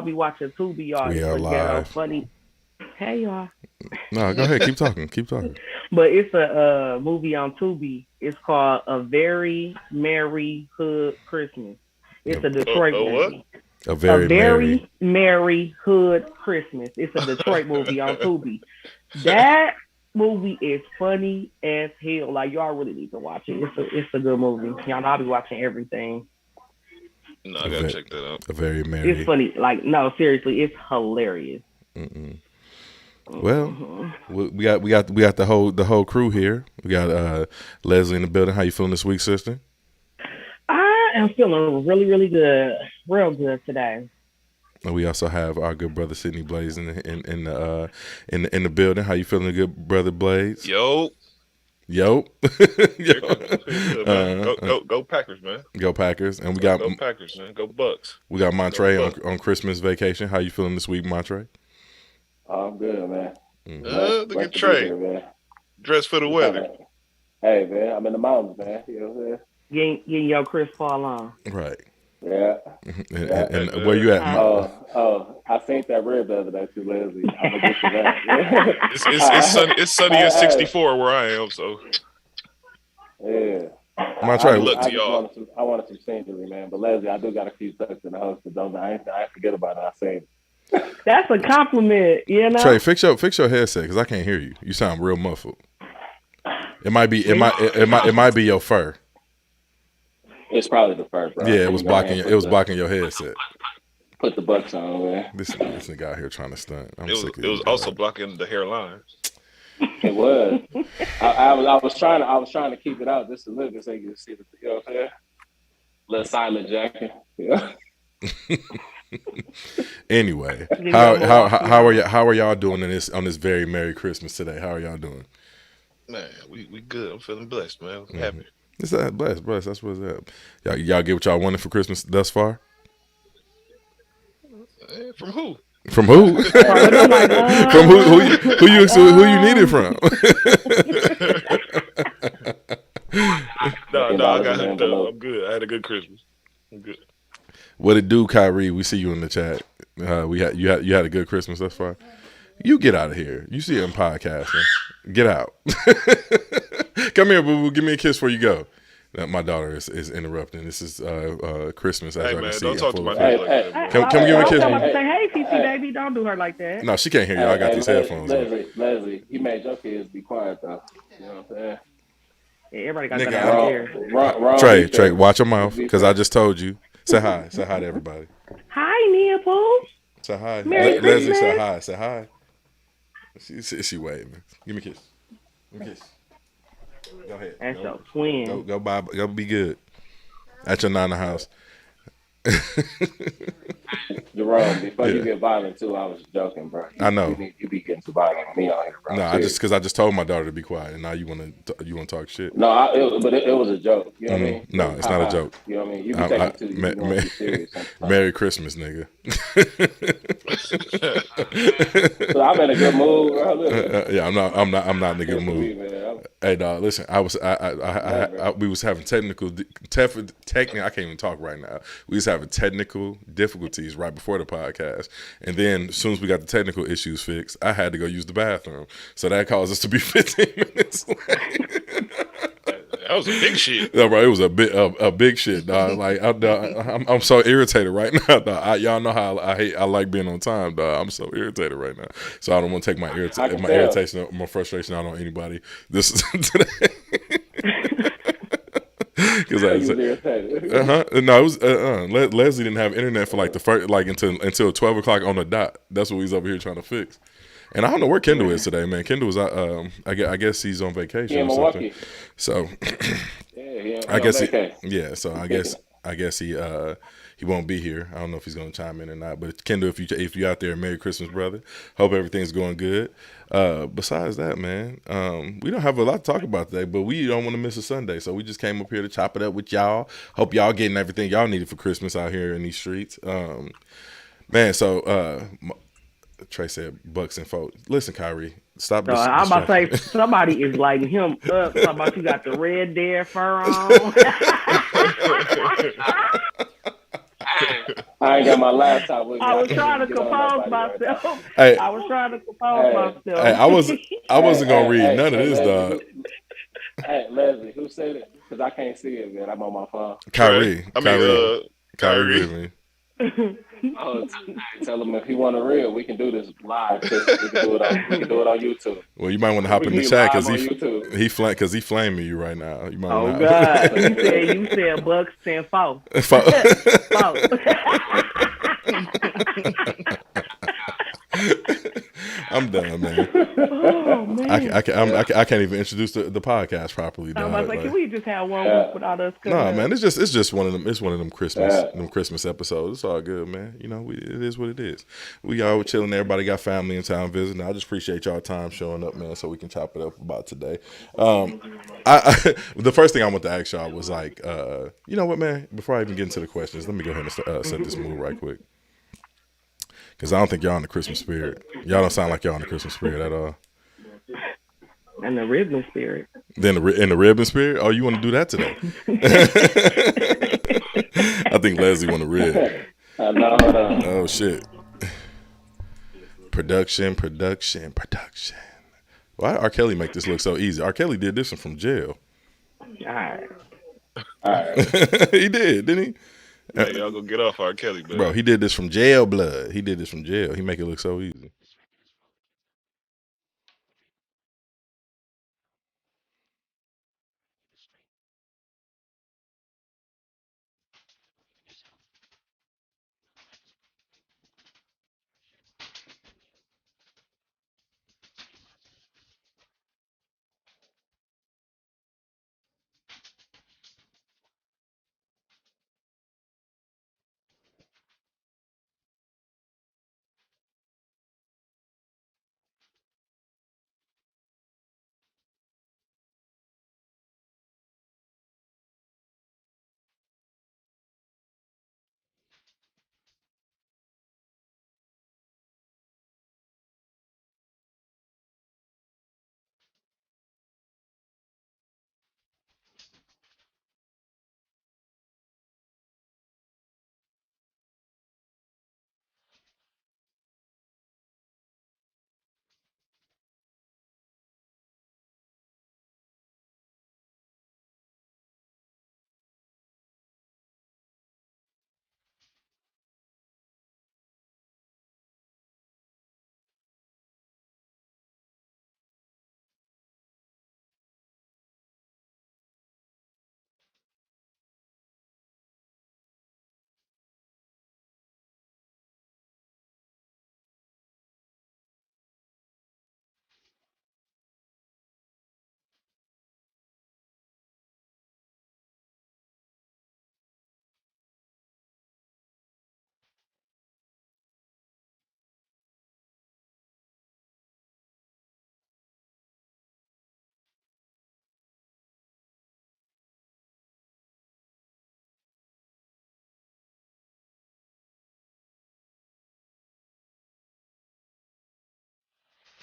be watching Tubi, y'all. We It's are a ghetto live. funny. Hey, y'all. No, go ahead. Keep talking. Keep talking. But it's a movie on Tubi. It's called A Very Merry Hood Christmas. It's a Detroit What? movie. A A very merry. Very Merry Hood Christmas. It's a Detroit movie on Tubi. That movie is funny as hell. Like y'all really need to watch it. It's a good movie. Y'all know I'll be watching everything. No, I A, gotta ve- check that out. a very It's merry. funny. Like no, seriously, it's hilarious. Mm-mm. Well, hmm we got the whole crew here. We got Leslie in the building. How you feeling this week, sister? I am feeling really, really good, real good today. And we also have our good brother Sidney Blaze in the building. How you feeling, good brother Blaze? Yo, Yo, yo. good, man. Go Packers, man. Go Packers, and we Go, got go Packers, man. Go Bucks. we got Go Montre Bucks. on Christmas vacation. How you feeling this week, Montre? Oh, I'm good, man. Look Blessed at to be Trey. here, man. Dress for the I'm weather. Hey, man, I'm in the mountains, man. You know what I'm Getting your Chris Paul on. Right. saying? Yeah. And, Yeah. and where you at? Uh, I seen that rib the other day too, Leslie. I'm gonna get to that. It's sunny at 64 where I am, so Yeah. Montre, Look to I just y'all. wanted some scenery, man. But Leslie, I do got a few tucks in the house, but don't I ain't forget about it. I seen it. that's a compliment, you know. Trey, fix your headset because I can't hear you. You sound real muffled. It might be it might be your fur. It's probably the first, bro. Yeah, it was You go ahead blocking and it was blocking your headset. put the bucks on, man. This nigga out here trying to stunt. I'm It was sick of it was this also guy. blocking the hairline. It was. I was trying to keep it out just a little bit so you can see the, you know what I'm saying? Little Simon Jackson. Yeah. Anyway, You how know, how Milwaukee. how are y'all doing on this very Merry Christmas today? How are y'all doing? Man, we good. I'm feeling blessed, man. I'm Mhm. happy. It's that blessed. That's what's up. Y'all get what y'all wanted for Christmas thus far? From who? From who? Right, I'm like, From who you need it from? No, I $15 got in the hooked up. envelope. I'm good. I had a good Christmas. I'm good. What it do, Kyrie? We see you in the chat. You had a good Christmas thus far. You get out of here. You see it in podcasting. Get out. Come here, boo boo. Give me a kiss before you go. My daughter is interrupting. This is Christmas as Hey, I can man, see. don't in talk to full my effect. niece like Hey, that, Come bro. give me a kiss. I'm about to Hey, say, hey, Fifi, hey. baby, don't do her like that. No, she can't hear you. I got these headphones on. Leslie, he made your kids be quiet though. You know what I'm saying? Yeah, everybody got Nigga, that I out don't- there. Wrong Trey, be fair. watch your mouth Be because fair. I just told you. Say hi. Say hi to everybody. Hi, Nia Pooh. Say hi. Merry Leslie, say Christmas. hi. Say hi. She waving. Give me a kiss. Give me a kiss. Go ahead. That's Go, your twin. go be good. At your nana house. Jerome, before Yeah. you get violent too, I was joking, bro. I know. You be getting too violent with me on here, bro. No, Serious. I just told my daughter to be quiet, and now you want to talk shit. No, but it was a joke. You know what I mean? No, it's not a joke. You know what I mean? You be I- taking I- it too. You ma- be going ma- too serious. Sometimes. Merry Christmas, nigga. So I'm in a good mood, bro. Look. Yeah, I'm not in a good Good for me, mood. man. Hey, dog, listen. We was having I can't even talk right now. We was having technical difficulties right before the podcast, and then as soon as we got the technical issues fixed, I had to go use the bathroom. So that caused us to be 15 minutes late. That was a big shit. No, bro, it was a big shit, dog. Like I'm so irritated right now, dog. Y'all know how I like being on time, dog. I'm so irritated right now, so I don't want to take my I can tell. irritation, my frustration out on anybody. This is today. Because You was irritated. no, it was Leslie didn't have internet for like the first until 12 o'clock on the dot. That's what he's over here trying to fix. And I don't know where Kendall is today, man. Kendall was I guess he's on vacation He in or something. Milwaukee. So Yeah, he I guess he, so I guess he won't be here. I don't know if he's gonna chime in or not. But Kendall, if you out there, Merry Christmas, brother. Hope everything's going good. Besides that, man, we don't have a lot to talk about today, but we don't want to miss a Sunday, so we just came up here to chop it up with y'all. Hope y'all getting everything y'all needed for Christmas out here in these streets. Man, so Trey said Bucks and folks. Listen, Kyrie, stop. So I'm about to say distracting. somebody is lighting him up. Talking about you got the red deer fur on. I ain't got my laptop with me. I was can't trying to even get on compose nobody right myself. Hey, I was trying to compose hey, myself. I wasn't gonna read Hey, none of this, Leslie, dog. Leslie, who said it? Because I can't see it, man. I'm on my phone. Trey. Kyrie, I mean, Kyrie, Kyrie Kyrie. Irving. Oh, tell him if he want a real, we can do this live too. We can do it on. We can do it on YouTube. Well, you might want to We hop in can the be chat live because on YouTube. he flaming you right now. You might Oh want God! to. You said Bucks 10-4. I'm done, man. Oh man! I can't even introduce the podcast properly, I'm dog. about to say, Like, can we just have one week without us? nah, man, it's just one of them. It's one of them Christmas episodes. It's all good, man. You know, it is what it is. We all chilling. Everybody got family in town visiting. I just appreciate y'all time showing up, man, so we can chop it up about today. The first thing I want to ask y'all was like, you know what, man? Before I even get into the questions, let me go ahead and set this mood right quick. Because I don't think y'all in the Christmas spirit. Y'all don't sound like y'all in the Christmas spirit at all. And the ribbon spirit. Then in the ribbon spirit? Oh, you want to do that today? I think Leslie want to rib. Oh, shit. Production. Why R. Kelly make this look so easy? R. Kelly did this one from jail. All right. He did, didn't he? Hey, y'all go get off R. Kelly, bro. He did this from jail, blood. He did this from jail. He make it look so easy.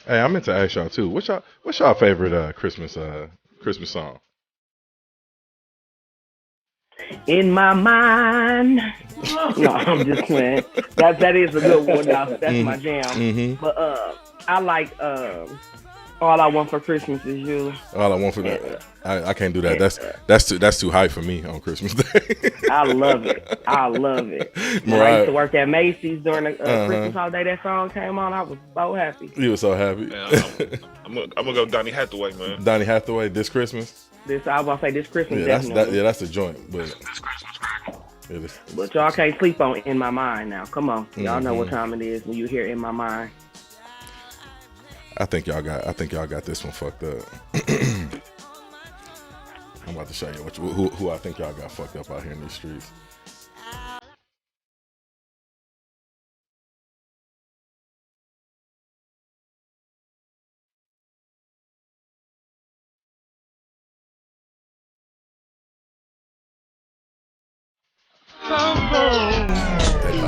Hey, I meant to ask y'all too. What's y'all favorite Christmas song? In my mind. No, I'm just playing. That is a good one. Now that's my jam. Mm-hmm. But I like All I Want for Christmas Is You. All I Want for that. I can't do that. That's too high for me on Christmas Day. I love it. When I used to work at Macy's during the Christmas holiday, that song came on. I was so happy. You were so happy. Yeah, I'm gonna go Donny Hathaway, man. Donny Hathaway, This Christmas. I was gonna say this Christmas. Yeah, that's the joint. But but y'all can't sleep on In My Mind now. Come on, y'all know what time it is when you hear In My Mind. I think y'all got this one fucked up. I'm about to show you who I think y'all got fucked up out here in these streets.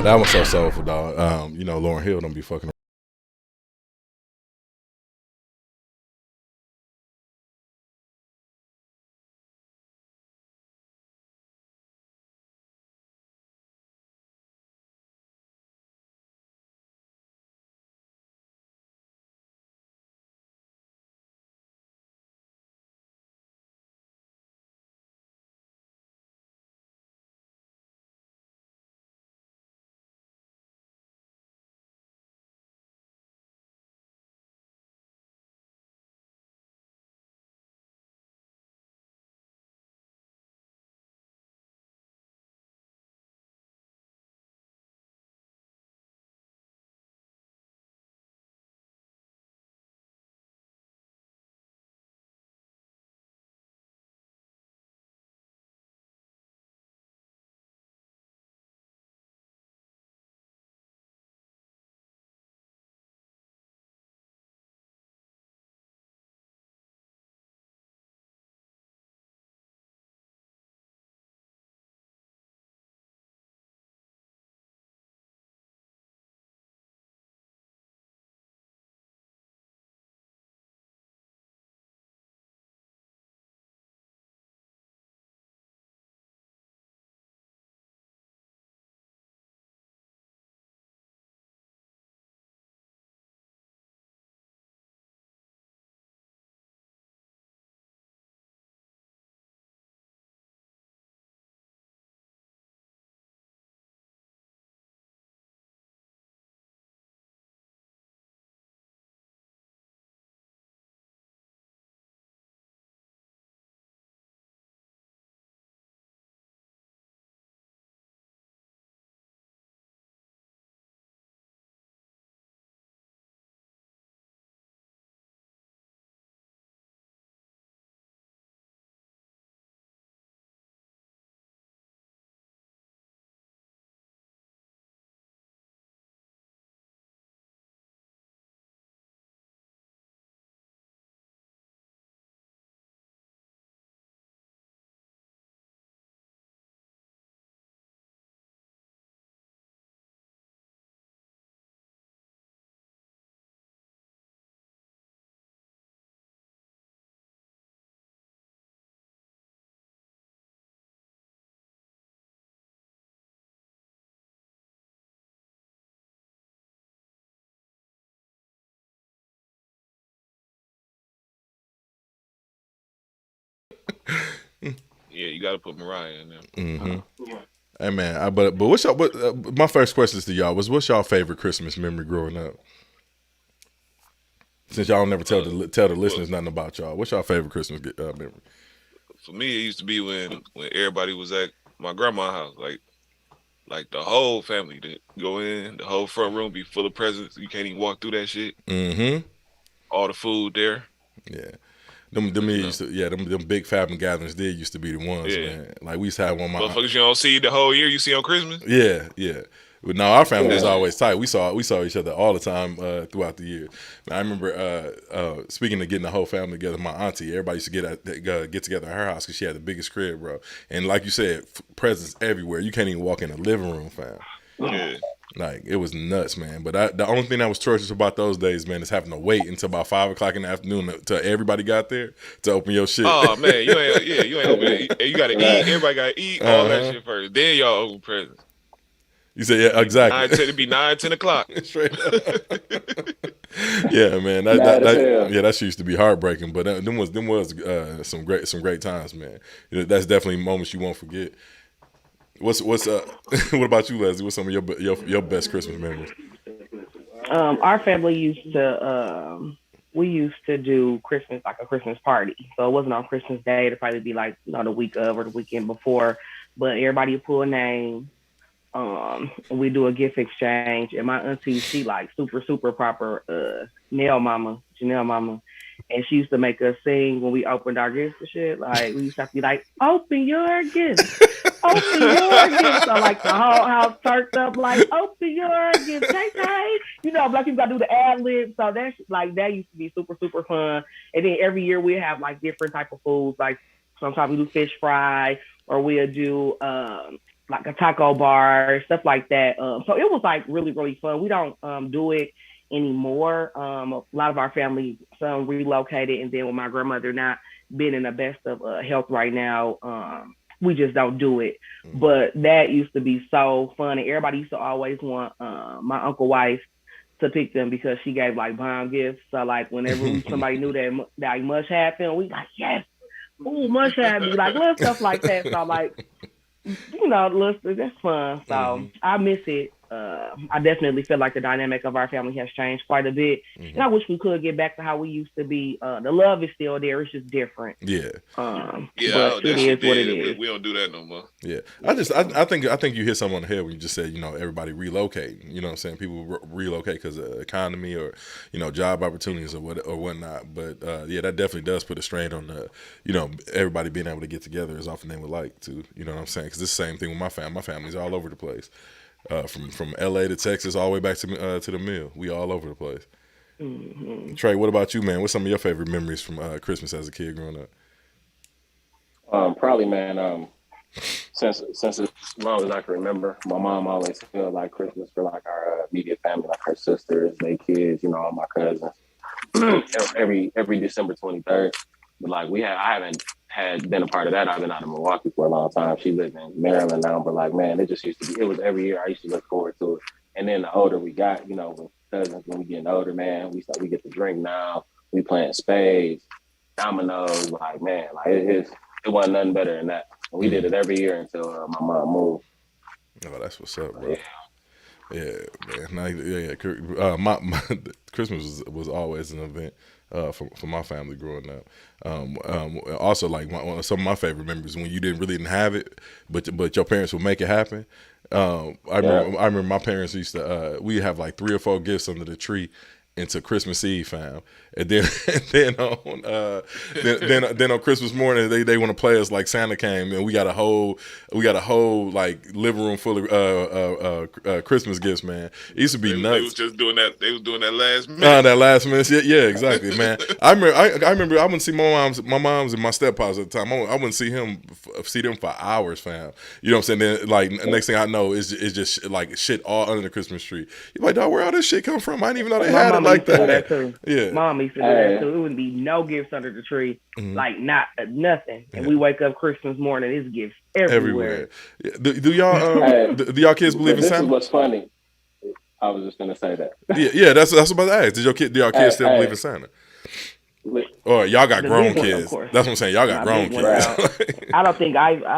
That was so soulful, dog. Lauryn Hill don't be fucking Yeah, you got to put Mariah in there. Mm-hmm. Hey man, but what's y'all? My first question is to y'all was, what's y'all favorite Christmas memory growing up? Since y'all never tell the listeners nothing about y'all, what's y'all favorite Christmas memory? For me, it used to be when everybody was at my grandma's house, like the whole family to go in, the whole front room be full of presents. You can't even walk through that shit. Mm-hmm. All the food there. Yeah. Them big family gatherings used to be the ones, man. Like we used to have one. Motherfuckers you don't see the whole year, you see on Christmas. Yeah. But no, our family was always tight. We saw each other all the time throughout the year. I remember speaking of getting the whole family together. My auntie, everybody used to get together at her house because she had the biggest crib, bro. And like you said, presents everywhere. You can't even walk in the living room, fam. Yeah. Like it was nuts, man. But the only thing that was torturous about those days, man, is having to wait until about 5 o'clock in the afternoon until everybody got there to open your shit. Oh man, you ain't open it. You gotta eat. Everybody gotta eat all that shit first. Then y'all open presents. You said yeah, exactly. It'd be 9-10 o'clock. Straight up. Yeah, man. That shit used to be heartbreaking, but them was some great times, man. That's definitely moments you won't forget. What's what about you, Leslie? What's some of your best Christmas memories? Our family used to do Christmas, like a Christmas party. So it wasn't on Christmas Day. It'd probably be like the week of or the weekend before. But everybody would pull a name. We do a gift exchange, and my auntie, she like super proper Janelle mama, and she used to make us sing when we opened our gifts and shit. Like we used to have to be like, open your gifts, open your gifts. So like the whole house turned up like, open your gifts, hey, black people gotta do the ad lib. So that used to be super fun. And then every year we have like different type of foods. Like sometimes we do fish fry, or we'll do like a taco bar, stuff like that. So it was like really fun. We don't do it anymore. A lot of our family, some relocated, and then with my grandmother not being in the best of health right now, we just don't do it. But that used to be so fun, and everybody used to always want my uncle wife to pick them because she gave like bomb gifts. So like whenever somebody knew that must happen, we like, yes, ooh, must happen, like little stuff like that. So like, that's fun. So I miss it. I definitely feel like the dynamic of our family has changed quite a bit. And I wish we could get back to how we used to be. The love is still there. It's just different. Yeah. But it is what it is. We don't do that no more. Yeah. I think you hit something on the head when you just said, everybody relocating. You know what I'm saying? People relocate because of economy or, job opportunities or whatnot. But that definitely does put a strain on everybody being able to get together as often as they would like to. You know what I'm saying? Because it's the same thing with my family. My family's all over the place. From LA to Texas all the way back to the mill. We all over the place. Mm-hmm. Trey, what about you, man? What's some of your favorite memories from Christmas as a kid growing up? Probably, man, since as long as I can remember, my mom always felt like Christmas for like our immediate family, like her sisters, their kids, all my cousins. every December 23rd. But like I haven't had been a part of that. I've been out of Milwaukee for a long time. She lived in Maryland now, but like, man, it just used to be, it was every year I used to look forward to it. And then the older we got, with cousins, when we getting older, man, we get to drink now. We playing spades, dominoes, like, man, like it wasn't nothing better than that. And we did it every year until my mom moved. Oh, that's what's up, bro. Yeah, man. My Christmas was always an event. For my family growing up, also like some of my favorite memories when you didn't have it, but your parents would make it happen. I remember my parents used to we have like 3 or 4 gifts under the tree into Christmas Eve, fam, and then on Christmas morning they want to play us like Santa came, and we got a whole like living room full of Christmas gifts, man. It used to be nuts. They was just doing that. They was doing that last minute. That last minute, yeah, exactly, man. I remember I wouldn't see my moms and my stepfathers at the time. I wouldn't see them for hours, fam. You know what I'm saying? Then like next thing I know is just like shit all under the Christmas tree. You're like, dog, where all this shit come from? I didn't even know they had it like that. Yeah, Mom used to do that too. It wouldn't be no gifts under the tree, like not nothing. And we wake up Christmas morning, there's gifts everywhere. Yeah. Do y'all do y'all kids believe in Santa? This is what's funny. I was just gonna say that. Yeah, that's what I was about to ask. Do y'all kids still believe in Santa? Or y'all got The grown big one, of kids. course. That's what I'm saying. Y'all got Nah, grown big one. kids. I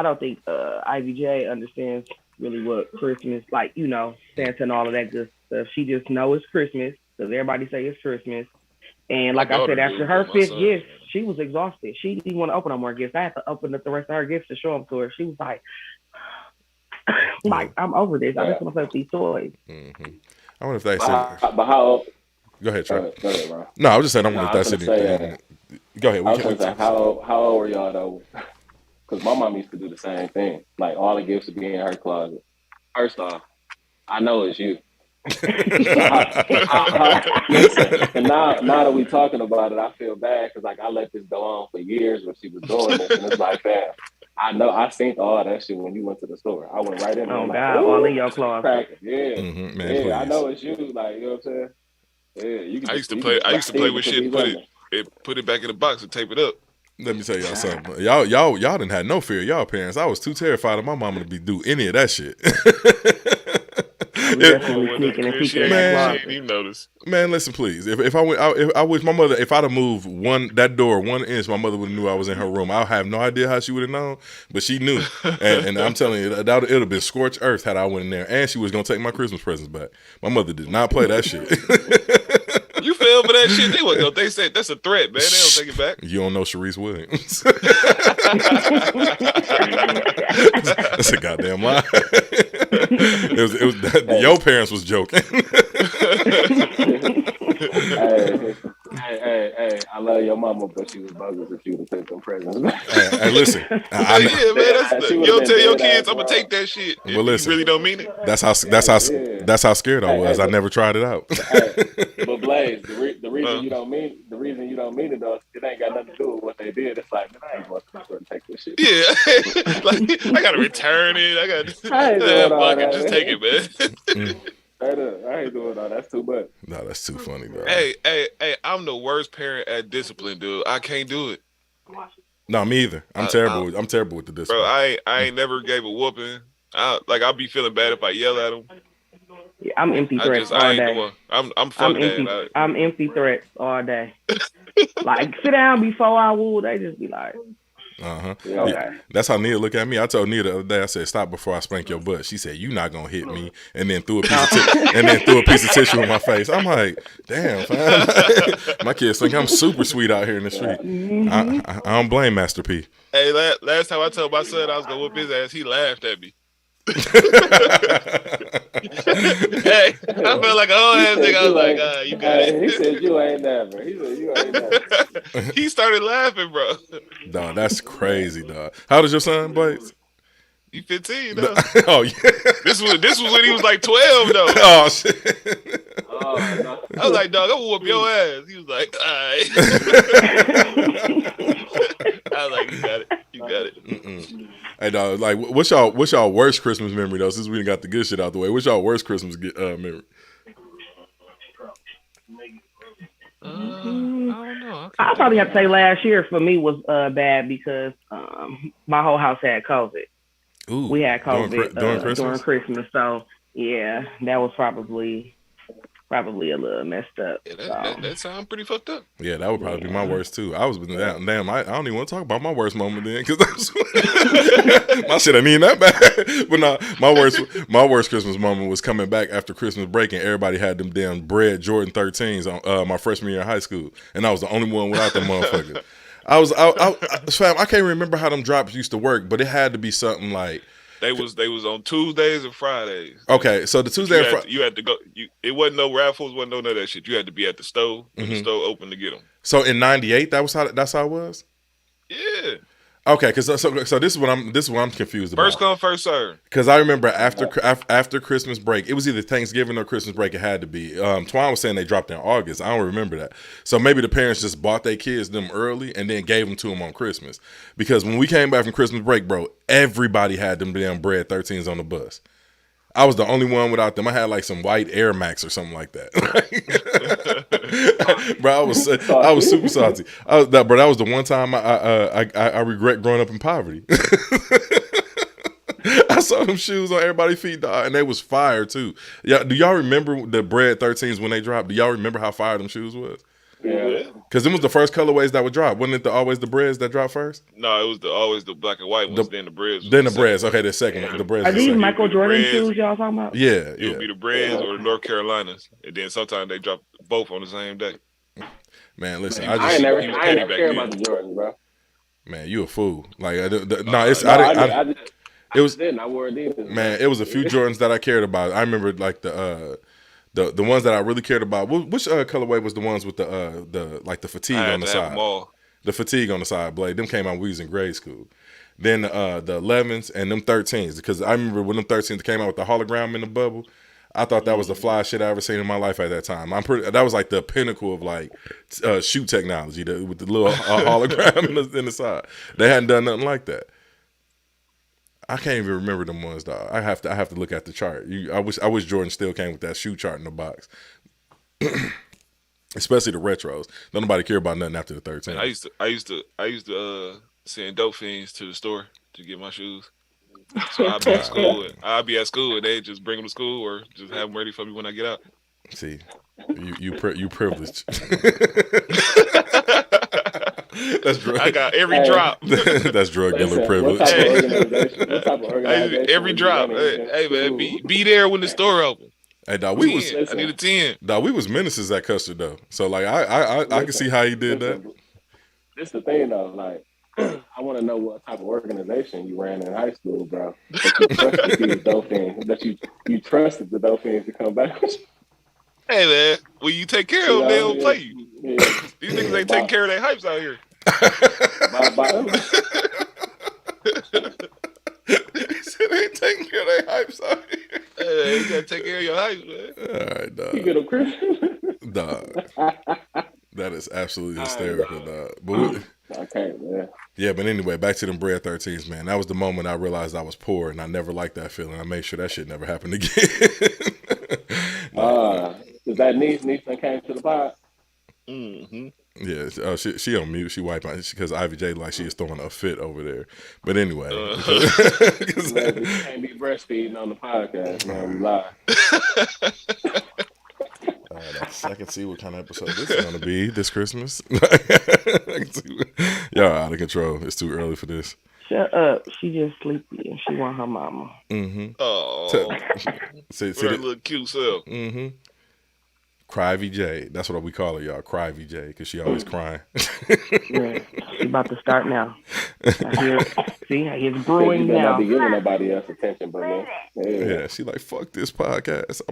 don't think Ivy J understands really what Christmas, like, Santa and all of that good stuff. She just knows it's Christmas because everybody say it's Christmas. And like My I said, daughter after do, her but my fifth son, gift, she was exhausted. She didn't want to open no more gifts. I had to open up the rest of her gifts to show them to her. She was like, I'm over this. I just want to play with these toys. Mm-hmm. I wonder if they But said. how old? Go ahead, Trey. Go ahead, bro. No, I was just saying. I No, wonder if I was that's gonna say, anything. Go ahead. I was gonna say, how old were y'all though? Because my mom used to do the same thing. Like all the gifts would be in her closet. First off, I know it's you. Listen, and now that we talking about it, I feel bad because like I let this go on for years when she was doing this, and it's like, fam, I know I seen all that shit when you went to the store. I went right in there. Oh, like, God, all in your closet. Yeah, Mm-hmm, man, yeah, please. I know it's you. Like, you know what I'm saying? Yeah, you can. I used to play with shit, put it back in the box and tape it up. Let me tell y'all something. Y'all didn't have no fear. Y'all parents. I was too terrified of my mama to do any of that shit. Definitely sneaking and peeking in that closet. She didn't notice. Man, listen, please. If I wish my mother, if I'd have moved that door 1 inch, my mother would have knew I was in her room. I have no idea how she would have known, but she knew. And I'm telling you, it would have been scorched earth had I went in there. And she was gonna take my Christmas presents back. My mother did not play that shit. You fell for that shit? They said that's a threat, man. They don't take it back. You don't know Sharice Williams. That's a goddamn lie. Your parents was joking. Hey, I love your mama, but she was bogus if she would have took them presents. Hey, listen. Man, you don't tell your kids I'm gonna take that shit. Well, listen, you really don't mean it. That's how scared I was. I never tried it out. But Blaze, the reason you don't mean it though, it ain't got nothing to do with what they did. It's like, man, I ain't going to take this shit. Yeah, like I gotta return it. I gotta just take it, man. I ain't doing all that. That's too much. No, that's too funny, bro. Hey, I'm the worst parent at discipline, dude. I can't do it. No, me either. I'm terrible. I'm terrible with the discipline. Bro, I ain't never gave a whooping. I'll be feeling bad if I yell at them. Yeah, I'm empty threats all day. I'm fuck empty. that. I'm empty threats all day. Like, sit down before I will. They just be like, Uh-huh. Yeah. Okay. That's how Nia look at me. I told Nia the other day, I said, "Stop before I spank your butt." She said, "You not gonna hit me," and then threw a piece of tissue in my face. I'm like, damn, fam. My kids think I'm super sweet out here in the street. I don't blame Master P. Hey, last time I told my son I was gonna whoop his ass, he laughed at me. Hey, I felt like a whole ass nigga. I was like, you got it. He said you ain't never. He started laughing, bro. Dog, that's crazy, dog. How old is your son, Blaze? He 15, though. Oh yeah. This was when he was like 12, though. Oh shit. Oh, no. I was like, dog, I'm gonna whoop your ass. He was like, all right. I was like, you got it. Mm-mm. Hey, dog, like, what's y'all worst Christmas memory though? Since we done got the good shit out the way, what's y'all worst Christmas memory? I don't know. I probably have to say last year for me was bad because my whole house had COVID. Ooh, We had COVID during Christmas. So yeah, that was probably a little messed up. Yeah, that sounds pretty fucked up. Yeah, that would probably be my worst too. I was damn. I don't even want to talk about my worst moment then because my shit ain't even that bad. But no, my worst Christmas moment was coming back after Christmas break and everybody had them damn bread Jordan 13s on my freshman year in high school, and I was the only one without them motherfuckers. Fam, I can't remember how them drops used to work, but it had to be something like. They was on Tuesdays and Fridays. Okay, so the Tuesday and Friday. You had to go. It wasn't no raffles, wasn't no none of that shit. You had to be at the stove, the stove open to get them. So in '98, that's how it was. Yeah. Okay, because so this is what I'm confused about. First come, first serve. Because I remember after Christmas break, it was either Thanksgiving or Christmas break. It had to be. Twan was saying they dropped in August. I don't remember that. So maybe the parents just bought their kids them early and then gave them to them on Christmas. Because when we came back from Christmas break, bro, everybody had them damn bread 13s on the bus. I was the only one without them. I had like some white Air Max or something like that. Bro, I was super salty. That was the one time I regret growing up in poverty. I saw them shoes on everybody's feet, dog, and they was fire too. Yeah, do y'all remember the bread 13s when they dropped? Do y'all remember how fire them shoes was? Yeah. Because them was the first colorways that would drop. Wasn't it always the breads that dropped first? No, it was always the black and white ones. Then the breads. Then the breads. Okay, the second. The breads. Are these Michael Jordan Breads. shoes y'all talking about? Yeah, It would be the breads or the North Carolinas, and then sometimes they drop both on the same day. Man, listen, I ain't never care about the Jordans, bro. Man, you a fool. Like, I didn't. I wore it either. Man, it was a few Jordans that I cared about. I remember like the ones that I really cared about. Which colorway was the ones with the fatigue on the side? The fatigue on the side blade. Them came out when we was in grade school. Then the 11s and them 13s, because I remember when them 13s came out with the hologram in the bubble. I thought that was the fly shit I ever seen in my life at that time. That was like the pinnacle of like shoe technology with the little hologram in the side. They hadn't done nothing like that. I can't even remember them ones, dog. I have to look at the chart. I wish Jordan still came with that shoe chart in the box. Especially the retros. Don't nobody care about nothing after the 13. Man, I used to send dope fiends to the store to get my shoes. So I'd be at school and they just bring them to school or just have them ready for me when I get out. See, you privileged. That's drug. I got every drop. That's drug dealer privilege. What type of organization every drop. Hey man, be there when the store open. Hey dog, I need a 10. Dog, we was menaces at Custer though. So like I can see how he did that. This the thing though, like I want to know what type of organization you ran in high school, bro. That you trusted these dolphins, that you trusted the dolphins to come back. Hey man, when you take care of them, they don't play you. Yeah. These niggas ain't taking care of their hypes out here. He said they ain't taking care of their hypes out here. Hey, you gotta take care of your hypes, man. All right, dog. You get a Christian? Dog. That is absolutely hysterical, dog. But okay, man. Yeah, but anyway, back to them bread 13s, man. That was the moment I realized I was poor, and I never liked that feeling. I made sure that shit never happened again. Is that niece that came to the pod? Mm-hmm. Yeah, she on mute. She wiping out because Ivy J like she is throwing a fit over there. But anyway, you can't be breastfeeding on the podcast, man. We live. I can see what kind of episode this is going to be this Christmas. Y'all out of control. It's too early for this. Shut up. She just sleepy and she want her mama. Mm-hmm. Oh. See that little cute self. Mm-hmm. Cry VJ. That's what we call her, y'all. Cry VJ, because she always crying. Yeah, she about to start now. It's brewing now. Not be giving nobody else attention but me. Yeah, she like, fuck this podcast.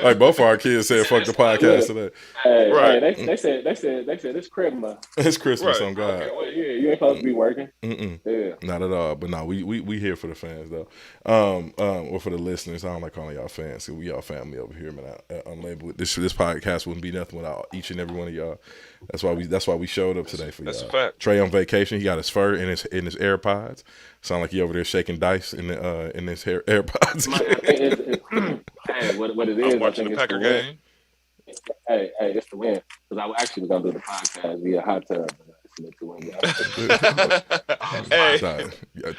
Like both of our kids said, fuck the podcast today. Hey, right. Hey, they said it's Christmas. It's Christmas on God. Okay, well, yeah, you ain't supposed to be working. Yeah, not at all. But no, we here for the fans though. Or for the listeners. I don't like calling y'all fans. We all family over here, man. Unlabeled. This podcast wouldn't be nothing without each and every one of y'all. That's why we showed up today for y'all. That's a fact. Trey on vacation. He got his fur in his AirPods. Sound like he over there shaking dice in his AirPods. Hey, what it is? I'm watching the Packer game. Hey, it's the win. Because I was actually gonna do the podcast via hot tub. Hey,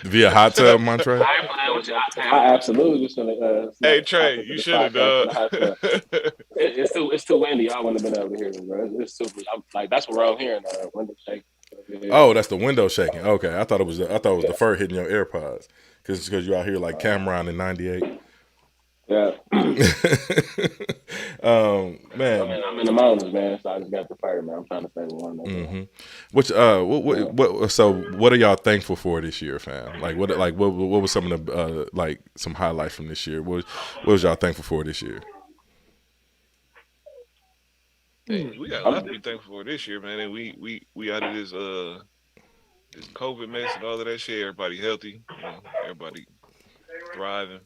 via hot tub, Montre. I absolutely just gonna. Hey Trey, you should have done. It's too windy. I wouldn't have been able to hear it, bro. It's super. That's what I'm hearing. Window shaking. Oh, that's the window shaking. Okay, I thought it was the fur hitting your AirPods because you out here like Cameron in '98. Yeah. Man. I'm in the mountains, man. So I just got the fire, man. I'm trying to save one. Mm-hmm. Which so what are y'all thankful for this year, fam? What was some of the some highlights from this year? What was y'all thankful for this year? Hey, we got a lot to be thankful for this year, man. And we out of this COVID mess and all of that shit. Everybody healthy, everybody thriving.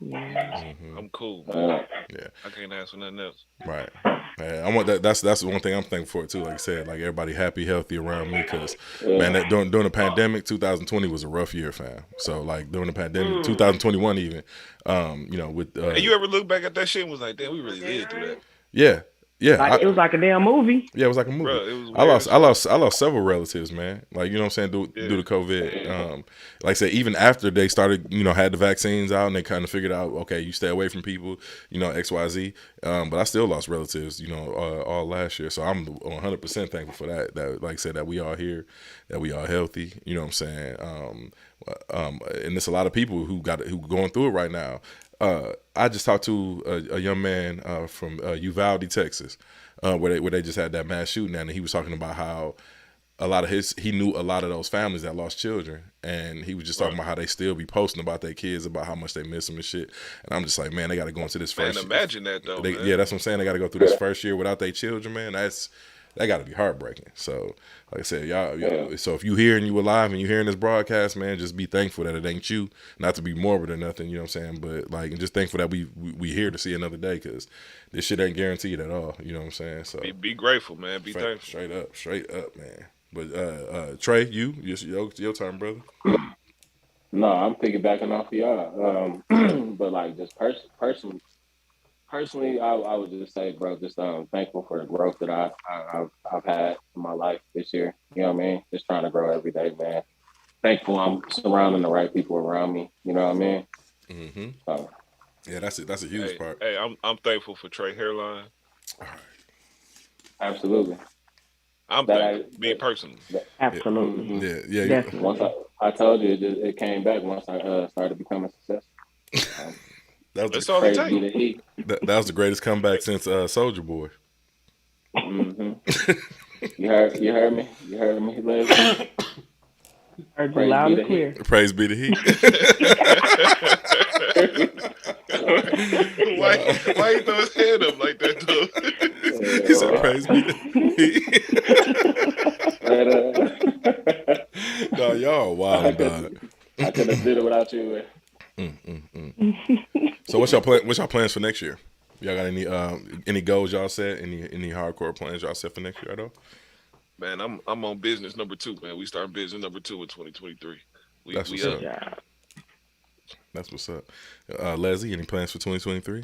Mm-hmm. I'm cool. Yeah, I can't ask for nothing else. Right. Man, I want that. That's the one thing I'm thankful for too. Like I said, like everybody happy, healthy around me. Because man, during the pandemic, 2020 was a rough year, fam. So like during the pandemic, 2021 even, with. And you ever look back at that shit and was like, damn, we really did do that. Yeah. Yeah, Like it was like a damn movie. yeah, it was like a movie. Bruh, it was I lost several relatives, man. Like, you know what I'm saying, due to COVID. Like I said, even after they started, had the vaccines out and they kind of figured out, okay, you stay away from people, XYZ. But I still lost relatives, all last year. So I'm 100% thankful for that. That, like I said, that we all here, that we all healthy. You know what I'm saying? And there's a lot of people who going through it right now. I just talked to a young man from Uvalde, Texas, where they just had that mass shooting, and he was talking about how he knew a lot of those families that lost children, and he was just talking about how they still be posting about their kids, about how much they miss them and shit. And I'm just like, man, they got to go into this first. Man, imagine that though. Man. Yeah, that's what I'm saying. They got to go through this first year without their children, man. That got to be heartbreaking. So, like I said, y'all. So if you here and you alive and you hearing this broadcast, man, just be thankful that it ain't you. Not to be morbid or nothing, you know what I'm saying, but like, and just thankful that we here to see another day, because this shit ain't guaranteed at all. You know what I'm saying? So be grateful, man. Be thankful. Straight up, man. But Trey, your turn, brother. No, I'm piggybacking off of y'all. But like just personally, I would just say, bro, just thankful for the growth that I've had in my life this year. You know what I mean? Just trying to grow every day, man. Thankful I'm surrounding the right people around me. You know what I mean? Mm-hmm. So, yeah, that's a huge part. Hey, I'm thankful for Trey hairline. All right. Absolutely. I'm thankful, me personally. Absolutely. Yeah. Definitely. Once I told you, it came back once I started becoming successful. That's all it takes. That was the greatest comeback since Soulja Boy. Mm-hmm. You heard me. You heard me, Leslie. Heard you loud and clear. Praise be to He. Why he throw his hand up like that though? He said, "Praise be to He." No, y'all wild, dog. I could have did it without you. So what's y'all plans for next year? Y'all got any goals y'all set? Any hardcore plans y'all set for next year at all? Man, I'm on business number 2, man. We start business number 2 in 2023. That's what's up. That's what's up. Leslie, any plans for 2023?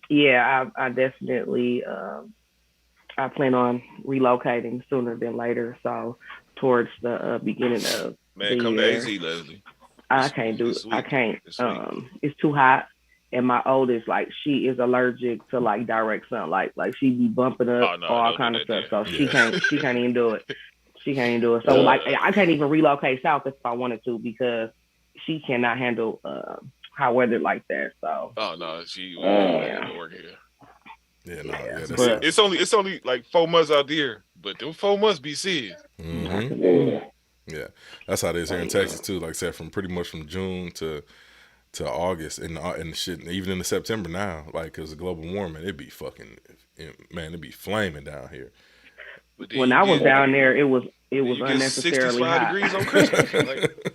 Yeah, I definitely I plan on relocating sooner than later. So towards the beginning of man, come year. to AZ, Leslie. I can't do it. I can't. It's too hot. And my oldest, like, she is allergic to like direct sunlight. Like she be bumping up all kind of stuff. So she can't even do it. She can't even do it. So like I can't even relocate south if I wanted to, because she cannot handle hot weather like that. So she won't work here. Yeah, no, yeah. But it's only like 4 months out there, but them 4 months be serious. Mm-hmm. Yeah, that's how it is here in Texas too. Like I said, from June to August and shit, even into September now. Like, cause of global warming, it'd be it'd be flaming down here. When I was down there, it was unnecessarily 65 hot. degrees on Christmas. Like,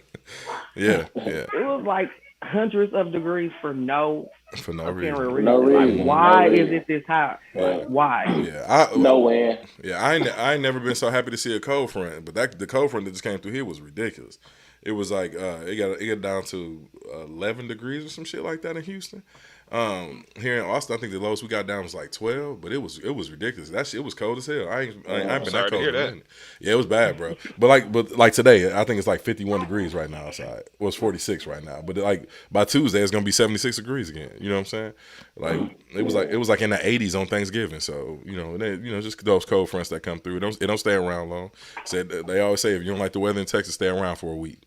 yeah. It was like hundreds of degrees for no reason. Like, why is it this hot? Like, why? Yeah, no way. Yeah, I ain't never been so happy to see a cold front, but the cold front that just came through here was ridiculous. It was like it got down to 11 degrees or some shit like that in Houston. Here in Austin, I think the lowest we got down was like 12, but it was ridiculous. That shit was cold as hell. I ain't been that cold. Yeah, it was bad, bro. But like today, I think it's like 51 degrees right now outside. Well, it's 46 right now. But like by Tuesday, it's gonna be 76 degrees again. You know what I'm saying? Like it was like in the 80s on Thanksgiving. So just those cold fronts that come through. It don't stay around long. They always say if you don't like the weather in Texas, stay around for a week.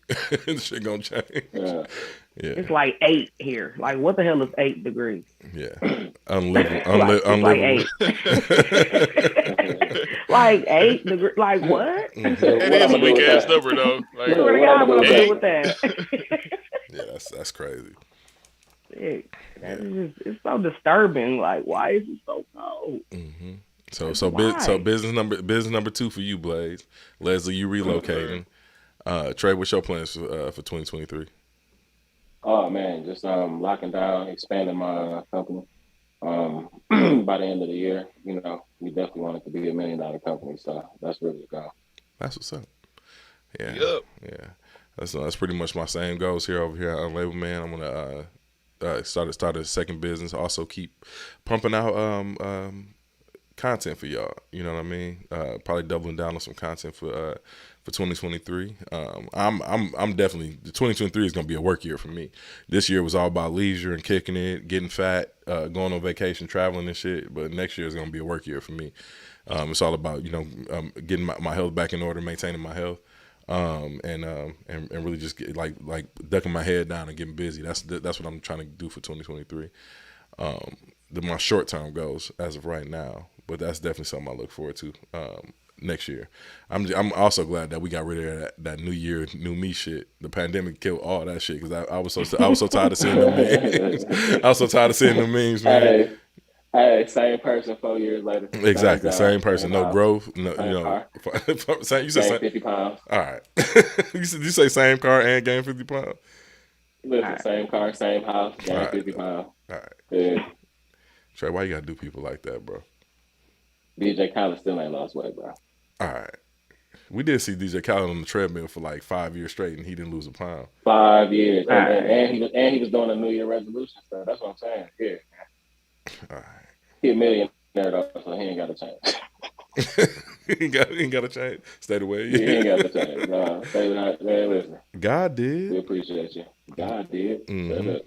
Shit gonna change. Yeah. It's like 8 here. Like, what the hell is 8 degrees? Yeah, unlivable. Like 8. Like 8 degrees. Like what? It is a weak ass number though. Like, what am I gonna do with that? Yeah, that's crazy. It's so disturbing. Like, why is it so cold? Mm-hmm. So business number 2 for you, Blaze. Leslie, you relocating. Trey, what's your plans for 2023? Oh man, just locking down, expanding my company. By the end of the year, we definitely want it to be $1 million company. So that's really the goal. That's what's up. Yeah. Yep. Yeah. That's pretty much my same goals over here on Label Man. I'm gonna started a second business. Also keep pumping out content for y'all. You know what I mean? Probably doubling down on some content for 2023. I'm definitely, 2023 is gonna be a work year for me. This year was all about leisure and kicking it, getting fat, going on vacation, traveling and shit. But next year is gonna be a work year for me. It's all about getting my health back in order, maintaining my health, and really just like ducking my head down and getting busy. That's what I'm trying to do for 2023. My short term goals as of right now, but that's definitely something I look forward to next year. I'm also glad that we got rid of that New Year, new me shit. The pandemic killed all that shit because I was so tired of seeing them memes. I was so tired of seeing them memes, man. Hey, same person 4 years later. Exactly, same person, no growth. No, you said same 50 pounds. All right, you say same car and gain 50 pounds. Listen, right. Same car, same house, gain right. 50 pounds. All right. Yeah. Trey, why you gotta do people like that, bro? DJ Khaled still ain't lost weight, bro. All right. We did see DJ Khaled on the treadmill for like 5 years straight, and he didn't lose a pound. 5 years, and he was doing a New Year resolution stuff. That's what I'm saying. Yeah. All right. He a millionaire though, so he ain't got to change. he ain't got to change. Stay the way. He ain't got to change. No, stay without. Man, listen. God did. We appreciate you. God did. Mm-hmm.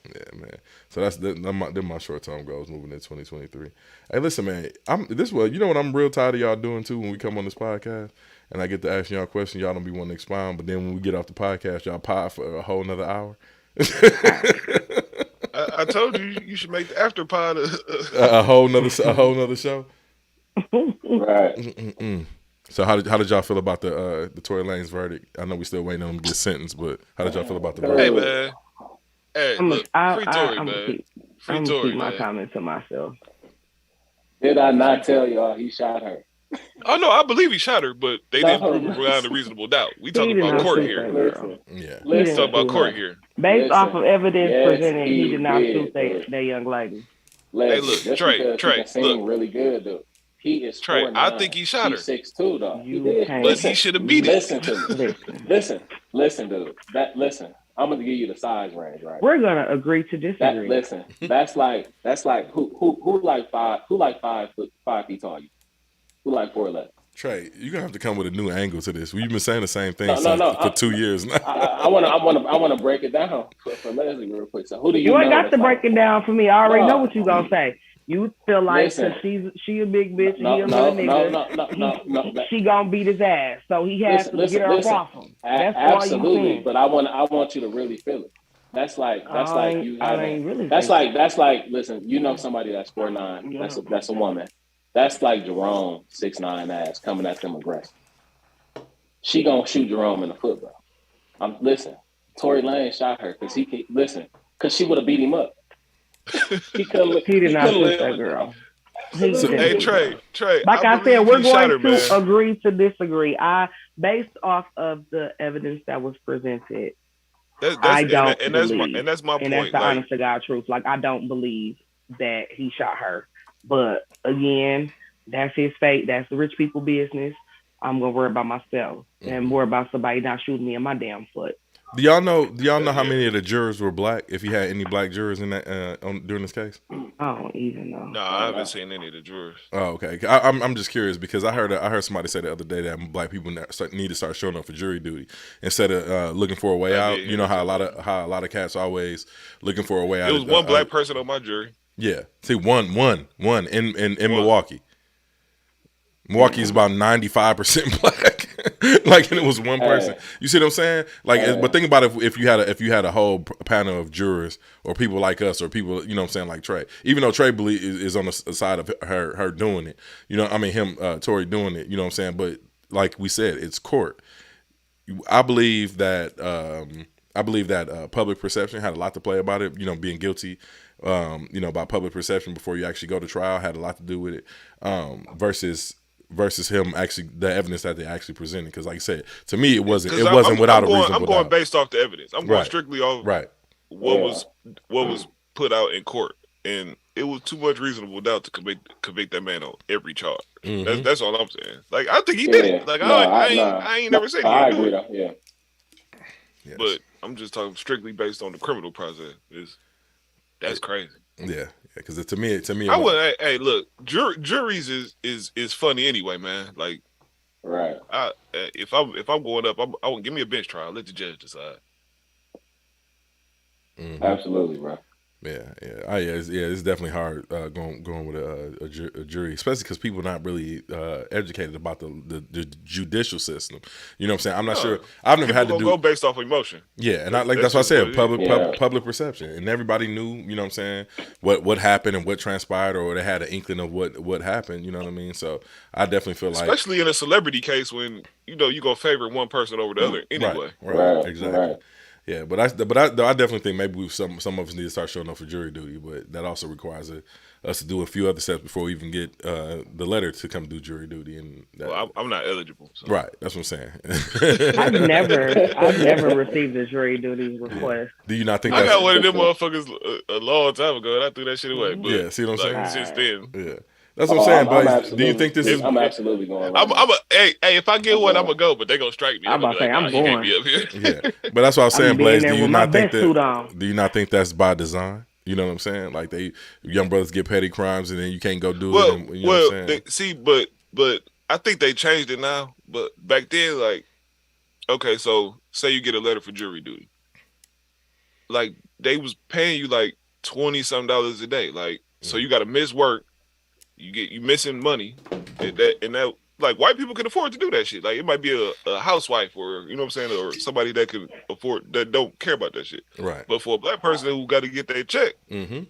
Yeah, man. So they're my short term goals moving into 2023. Hey, listen, man. You know what I'm real tired of y'all doing too when we come on this podcast, and I get to ask y'all questions. Y'all don't be wanting to expound, but then when we get off the podcast, y'all pod for a whole another hour. I told you should make the after pod a whole nother show. Right. Mm-mm-mm. So how did y'all feel about the Tory Lanez verdict? I know we still waiting on him to get sentenced, but how did y'all feel about the verdict? Hey man, free Tory, man. Free Tory, keep my comment to myself. Did I not tell y'all he shot her? Oh no, I believe he shot her, but they didn't prove it beyond a reasonable doubt. We talking about court here. Yeah, let's talk about court here. Based off of evidence presented, he did not shoot that young lady. Hey, look, Trey, look, really good though. He is Trey. I think he shot her. He's 6'2" though. But he should have beat it. Listen, dude. Listen. I'm gonna give you the size range, right? We're gonna agree to disagree. That's like who like 5 feet tall? You? Who like 4'11"? Trey, you're gonna have to come with a new angle to this. We've been saying the same thing for 2 years now. I wanna break it down for Leslie real quick. So who do you? You ain't got to break it down for me. I already know what you gonna say. You feel like she a big bitch and he a little nigga. She gonna beat his ass, so he has to get her off him. That's absolutely. But I want you to really feel it. That's like you having. That's like. Listen, you know somebody that's 4'9". That's a woman. That's like Jerome 6'9" ass coming at them aggressive. She gonna shoot Jerome in the foot, bro. Listen. Tory Lanez shot her because because she would have beat him up. He did not shoot that girl. Hey Trey. Like I said, we're going to agree to disagree. Based off of the evidence that was presented, I don't believe, and that's my point. And that's the honest to God truth. Like I don't believe that he shot her. But again, that's his fate. That's the rich people business. I'm gonna worry about myself and worry about somebody not shooting me in my damn foot. Do y'all know how many of the jurors were black? If you had any black jurors in that during this case? I don't even know. No, I haven't seen any of the jurors. Oh, okay. I'm just curious because I heard somebody say the other day that black people need to start showing up for jury duty instead of looking for a way out. You know how a lot of cats always looking for a way out. There was one black person on my jury. Yeah, see one in Milwaukee. Milwaukee is about 95% black. Like, and it was one person. You see what I'm saying? Like, but think about if you had a whole panel of jurors or people like us or people, you know what I'm saying, like Trey. Even though Trey is on the side of her doing it, you know, I mean him, Tory doing it. You know what I'm saying? But like we said, it's court. I believe that public perception had a lot to play about it. You know, being guilty. About public perception before you actually go to trial had a lot to do with it. Versus him actually the evidence that they actually presented. Because like I said, to me it wasn't without a reasonable I'm going based off the evidence. I'm going strictly off what was put out in court, and it was too much reasonable doubt to convict that man on every charge. Mm-hmm. That's all I'm saying. Like I think he did it. Like I ain't never said he didn't do it. Yes. But I'm just talking strictly based on the criminal process. That's crazy. Yeah, because to me, I would. Hey, look, juries is funny anyway, man. Like, right. If I'm going up, I want give me a bench trial. Let the judge decide. Mm-hmm. Absolutely, bro. Yeah. It's definitely hard going with a jury, especially because people are not really educated about the judicial system. You know what I'm saying? I'm not sure. I've never had to go based off emotion. Yeah, and that's what I said. Public perception, and everybody knew. You know what I'm saying? What happened and what transpired, or they had an inkling of what happened. You know what I mean? So I definitely feel especially in a celebrity case when you gonna favor one person over the other anyway. Right. Exactly. Right. Yeah, but I definitely think maybe some of us need to start showing up for jury duty, but that also requires us to do a few other steps before we even get the letter to come do jury duty. And I'm not eligible. So. Right, that's what I'm saying. I've never received a jury duty request. Do you not think I got one of them motherfuckers a long time ago, and I threw that shit away. But yeah, see what I'm saying? Since then, yeah. That's what I'm saying, but do you think this is? I'm absolutely going. Hey, if I get one, I'm gonna go, but they gonna strike me. I'm about to say I'm going. Yeah, but that's what I was saying, Blaze. Do you not think that? Do you not think that's by design? You know what I'm saying? Like young brothers get petty crimes, and then you can't go do it. And, you know what I'm saying? But I think they changed it now. But back then, like, okay, so say you get a letter for jury duty, like they was paying you like $20-some a day, like so you got to miss work. You missing money, and that like white people can afford to do that shit. Like it might be a housewife or you know what I'm saying, or somebody that can afford that don't care about that shit. Right. But for a black person who got to get their check, I ain't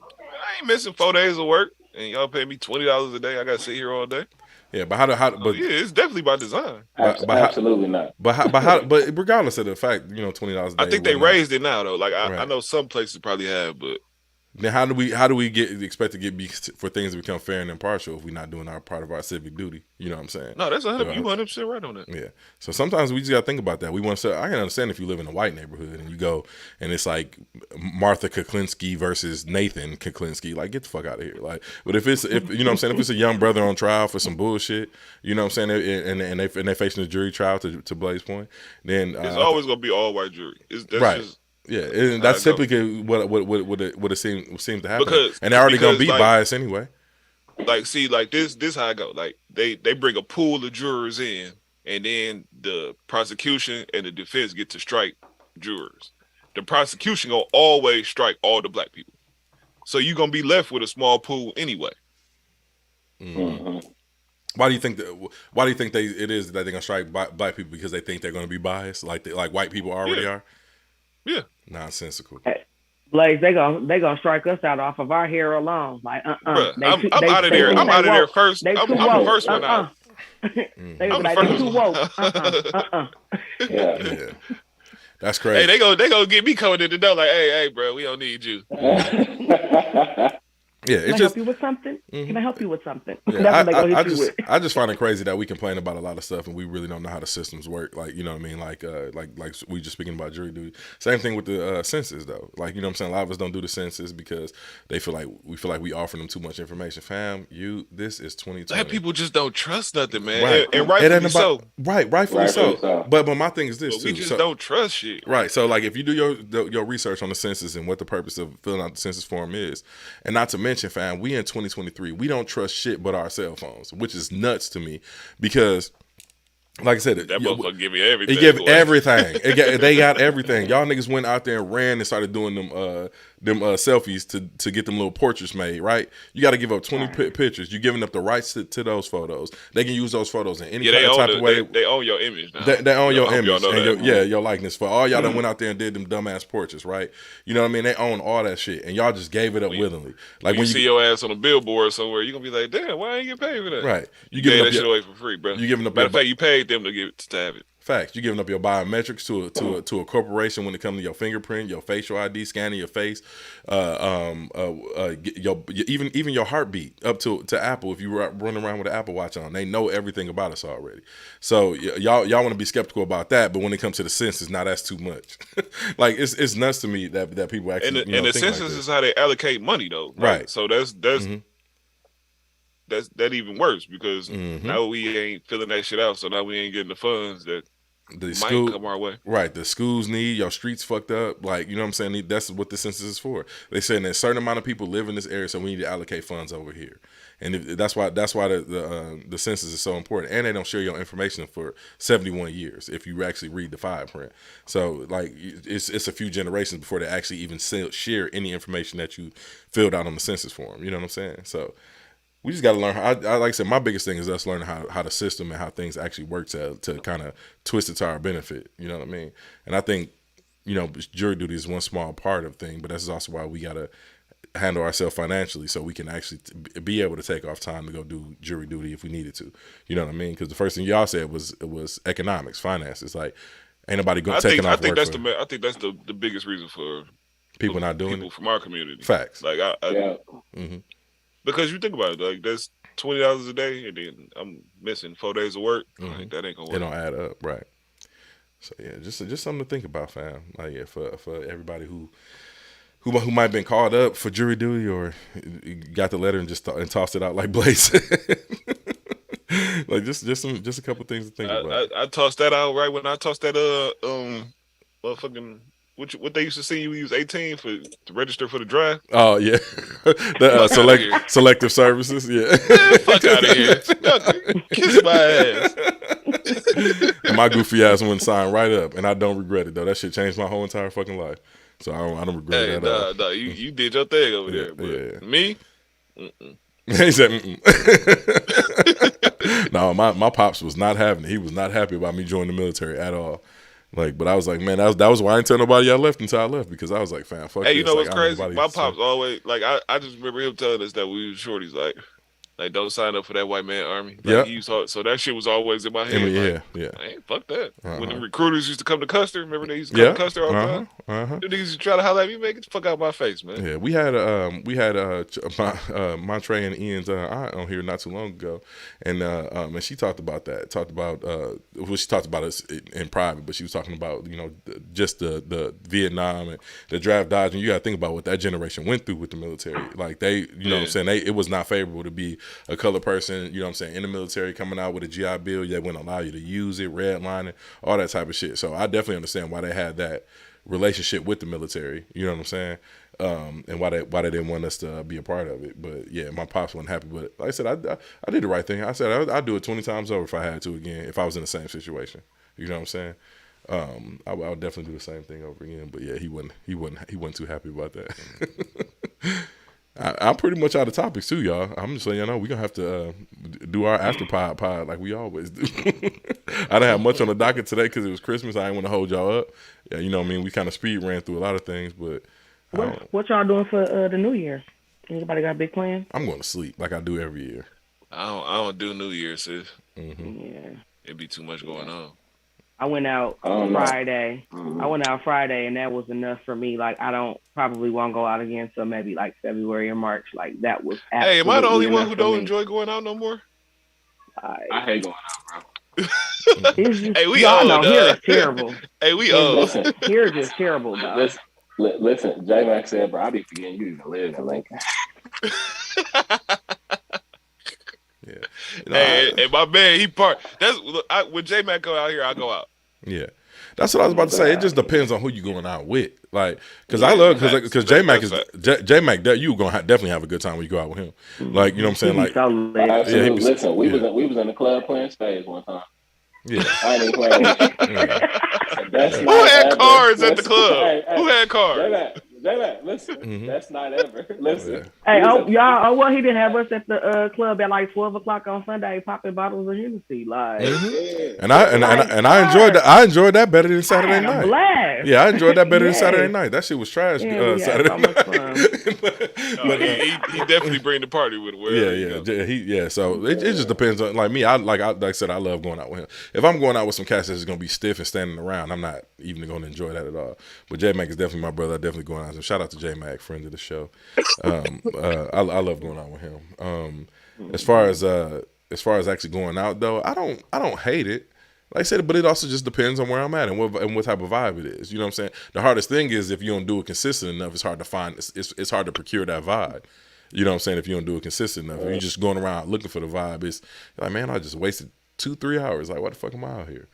missing 4 days of work, and y'all pay me $20 a day. I got to sit here all day. Yeah, but but yeah, it's definitely by design. Absolutely not. But regardless of the fact, $20 a day. I think they raised it now though. Like I know some places probably have, but. Then how do we expect to get for things to become fair and impartial if we're not doing our part of our civic duty? You know what I'm saying? No, that's 100% right on that. Yeah. So sometimes we just gotta think about that. We want to say I can understand if you live in a white neighborhood and you go and it's like Martha Kuklinski versus Nathan Kuklinski, like get the fuck out of here. Like, but if you know what I'm saying, if it's a young brother on trial for some bullshit, you know what I'm saying, and they're facing a jury trial to Blaze's point, then it's always gonna be all white jury. Right. Yeah, and that's typically what it seems to happen, and they're already gonna be biased anyway. Like, see, like this how I go. Like they bring a pool of jurors in, and then the prosecution and the defense get to strike jurors. The prosecution gonna always strike all the black people, so you're gonna be left with a small pool anyway. Mm-hmm. Why do you think it is that they're gonna strike black people? Because they think they're gonna be biased, like white people already are. Yeah, nonsensical. Hey, Blaze, they gonna strike us out off of our hair alone. Like, Bruh, I'm out of there. I'm out of there first. I'm the first one out. They were like, they too woke. Yeah. That's crazy. Hey, they gonna get me coming in the door like, hey, bro, we don't need you. Yeah, Can I help you with something? Mm-hmm. Can I help you with something? Yeah, I just find it crazy that we complain about a lot of stuff and we really don't know how the systems work. Like, you know what I mean? Like we just speaking about jury duty. Same thing with the census though. Like, you know what I'm saying? A lot of us don't do the census because we feel like we offer them too much information. Fam, this is 2020. Black people just don't trust nothing, man. Right. And rightfully so. Rightfully so. But my thing is this too. We just don't trust shit. Right. So like if you do your research on the census and what the purpose of filling out the census form is, and not to mention, fam, we in 2023, we don't trust shit but our cell phones, which is nuts to me because, like I said, that motherfucker give me everything. It give everything. They got everything. Y'all niggas went out there and ran and started doing them selfies to get them little portraits made, right? You got to give up 20 pictures. You're giving up the rights to those photos. They can use those photos in any type of way. They own your image now. They own your image and your likeness for all y'all that went out there and did them dumbass portraits, right? You know what I mean? They own all that shit, and y'all just gave it up willingly. Like when you see your ass on a billboard somewhere, you're gonna be like, damn, why ain't you get paid for that? Right. You gave that shit away for free, bro. You giving up. Matter of fact, you paid them to have it. Facts. You're giving up your biometrics to a corporation when it comes to your fingerprint, your facial ID, scanning your face, even your heartbeat up to Apple. If you were running around with an Apple Watch on, they know everything about us already. So y'all want to be skeptical about that, but when it comes to the census, now that's too much. Like it's nuts to me that people actually and the census is how they allocate money though, right? So that's that even worse because now we ain't filling that shit out, so now we ain't getting the funds that the school come our way. Right, the schools need, your streets fucked up. Like, you know what I'm saying? That's what the census is for. They saying that a certain amount of people live in this area, so we need to allocate funds over here. And that's why the census is so important. And they don't share your information for 71 years if you actually read the fine print. So like it's a few generations before they actually even share any information that you filled out on the census form. You know what I'm saying? So we just got to learn. I like I said, my biggest thing is us learning how the system and how things actually work to kind of twist it to our benefit. You know what I mean? And I think, you know, jury duty is one small part of the thing, but that's also why we got to handle ourselves financially so we can actually be able to take off time to go do jury duty if we needed to. You know what I mean? Because the first thing y'all said was economics, finances. Like, ain't nobody taking off work. I think that's the biggest reason for people not doing people it from our community. Facts. Like because you think about it, like that's $20 a day, and then I'm missing 4 days of work. Like, that ain't gonna work. It don't add up, right? So yeah, just something to think about, fam. Like for everybody who might have been called up for jury duty or got the letter and just tossed it out like Blaze. Like just a couple things to think about. I tossed that out right when I tossed that motherfucking. What they used to see you use 18 to register for the draft? Oh yeah, the selective services. Yeah, fuck out of here, kiss my ass. And my goofy ass went and signed right up, and I don't regret it though. That shit changed my whole entire fucking life, so I don't regret it at all. Nah, you did your thing over there, but me. He said, no, my pops was not having it. He was not happy about me joining the military at all. Like, but I was like, man, that was why I didn't tell nobody I left until I left, because I was like, fam, fuck. Hey, you know what's crazy? My pops always like I just remember him telling us that we was shorties, like don't sign up for that white man army. Like, so that shit was always in my head. Yeah. Hey, fuck that. When the recruiters used to come to Custer, remember they used to come to Custer all the time? The niggas used to try to holler at me, man, get the fuck out of my face, man. Yeah, we had Montre and Ian's aunt on here not too long ago, and she talked about that. She talked about us in private, but she was talking about, you know, just the Vietnam and the draft dodge, and you got to think about what that generation went through with the military. Like they, you know what I'm saying, it was not favorable to be a colored person, you know what I'm saying, in the military, coming out with a GI Bill. They wouldn't allow you to use it, redlining, all that type of shit. So I definitely understand why they had that relationship with the military, you know what I'm saying, and why they didn't want us to be a part of it. But yeah, my pops wasn't happy. But like I said, I did the right thing. I said I'd do it 20 times over if I had to again, if I was in the same situation. You know what I'm saying? I would definitely do the same thing over again. But yeah, he wasn't too happy about that. I'm pretty much out of topics too, y'all. I'm just letting y'all know we're gonna have to do our after pod like we always do. I didn't have much on the docket today because it was Christmas. I didn't want to hold y'all up. Yeah, you know what I mean? We kind of speed ran through a lot of things, but what y'all doing for the New Year? Anybody got big plans? I'm going to sleep like I do every year. I don't do New Year, sis. Mm-hmm. Yeah, it'd be too much going on. I went out Friday. I went out Friday, and that was enough for me. Like, probably won't go out again until maybe like February or March. Like, that was absolutely. Hey, am I the only one who don't enjoy going out no more? I hate going out, bro. Hey, we old. No, here is terrible. Hey, we old. Here is just terrible, dog. Listen, J-Mac said, bro, I be forgetting you even live in Lincoln. Yeah. Hey, my man, he when J-Mac go out here, I go out. Yeah, that's what I was about to say. It just depends on who you going out with, like, because I love because J-Mac J-Mac, you gonna definitely have a good time when you go out with him. Like, you know what I'm saying? Like, absolutely. Listen, we was in the club playing spades one time. Yeah, I ain't even playing. Who had cards at the club? Who had cards? J-Mac, listen, that's not ever. Listen. Hey, y'all, well, he didn't have us at the club at like 12 o'clock on Sunday popping bottles of Hennessy. Like, and I enjoyed that. I enjoyed that better than Saturday night. Blast. Yeah, I enjoyed that better than Saturday night. That shit was trash. Saturday night. But he definitely bring the party with him. So it just depends on, like me. Like I said, I love going out with him. If I'm going out with some cats that's gonna be stiff and standing around, I'm not even going to enjoy that at all. But J-Mac is definitely my brother. I definitely going out. So shout out to J-Mac, friend of the show. I love going out with him. As far as actually going out though, I don't hate it. Like I said, but it also just depends on where I'm at and what type of vibe it is. You know what I'm saying? The hardest thing is if you don't do it consistent enough, it's hard to find. It's hard to procure that vibe. You know what I'm saying? If you don't do it consistent enough, if you're just going around looking for the vibe, it's like, man, I just wasted 2-3 hours. Like, what the fuck am I out here?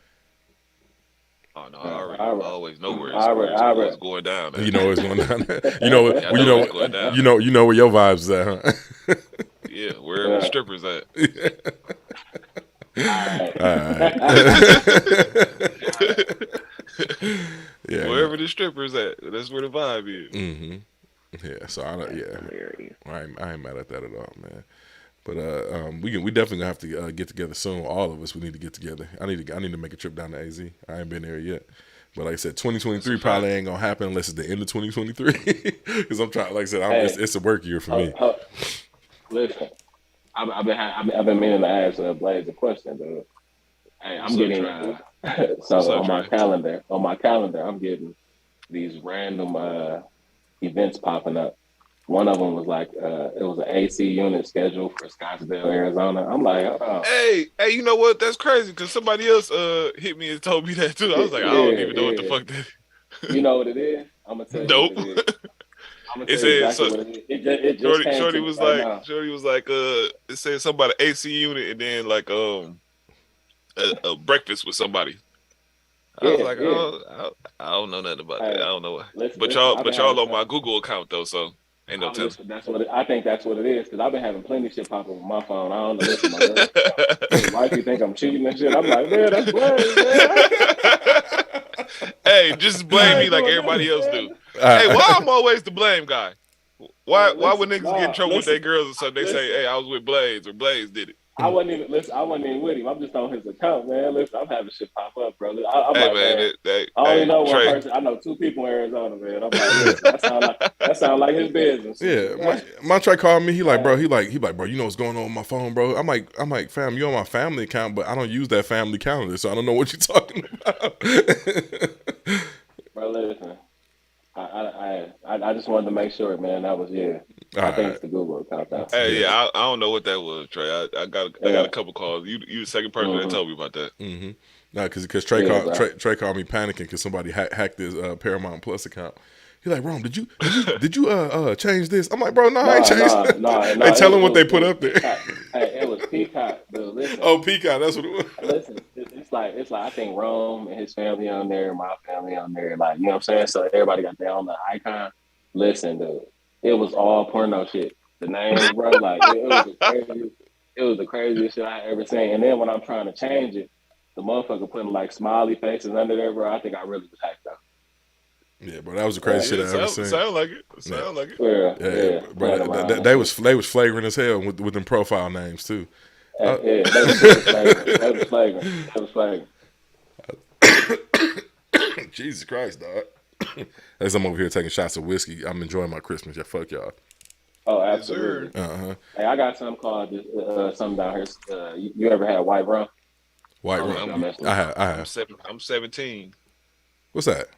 Oh no, I always know where it's going down. You know what's going down. You know where your vibes is at, huh? Yeah, where the strippers at. Yeah, wherever the strippers at, that's where the vibe is. Mm-hmm. Yeah, so I ain't mad at that at all, man. But we definitely gonna have to get together soon. All of us, we need to get together. I need to make a trip down to AZ. I ain't been there yet. But like I said, 2023 probably ain't gonna happen unless it's the end of 2023. Because I'm trying, like I said, it's a work year for me. Listen, I've been meaning to ask Blaze a question, though. Hey, I'm getting on my calendar, I'm getting these random events popping up. One of them was like it was an AC unit scheduled for Scottsdale, Arizona. I'm like, hey, you know what? That's crazy because somebody else hit me and told me that too. I was like, I don't even know what the fuck that is. You know what it is? I'm gonna tell you. Nope. What it is. It said Shorty was like, it said something about an AC unit and then like a breakfast with somebody. I was like, I don't know nothing about that. I don't know why. But y'all on my Google account though, so ain't no telling. I think that's what it is because I've been having plenty of shit pop up on my phone. I don't know. Listen, my girl, why you think I'm cheating and shit? I'm like, man, that's Blaze, man. Hey, just blame me like everybody else do. Hey, why I'm always the blame guy? Why when niggas get in trouble with their girls or something, they say, hey, I was with Blaze or Blaze did it. I wasn't even with him. I'm just on his account, man. Listen, I'm having shit pop up, brother. I only know one person. I know 2 people in Arizona, man. I'm like, listen, that sound like his business. Yeah, my Trey called me. He like, bro, bro, you know what's going on with my phone, bro? I'm like, fam, you on my family account, but I don't use that family calendar, so I don't know what you're talking about. Bro, listen. I just wanted to make sure, man. That was I think it's the Google account. Hey, I don't know what that was, Trey. I got a couple calls. You the second person that told me about that. Mm-hmm. No, because Trey called me panicking because somebody hacked his Paramount Plus account. He's like, Rome, did you change this? I'm like, bro, no, I ain't changed that. They tell him what they put up there. Hey, it was Peacock, dude. Listen. Oh, Peacock, that's what it was. Listen, it's like I think Rome and his family on there, my family on there, like, you know what I'm saying? So everybody got their own icon. Listen, dude, it was all porno shit. The names, bro, like it was the craziest shit I ever seen. And then when I'm trying to change it, the motherfucker putting like smiley faces under there, bro. I think I really was hacked up. Yeah, bro, that was the craziest shit I ever seen. Sound like it. Yeah, bro. They was flagrant as hell with them profile names too. They was flagrant. Jesus Christ, dog. As I'm over here taking shots of whiskey, I'm enjoying my Christmas. Yeah, fuck y'all. Oh, absolutely. Hey, I got something called something down here. You ever had white rum? White rum. I have. I'm 17. What's that?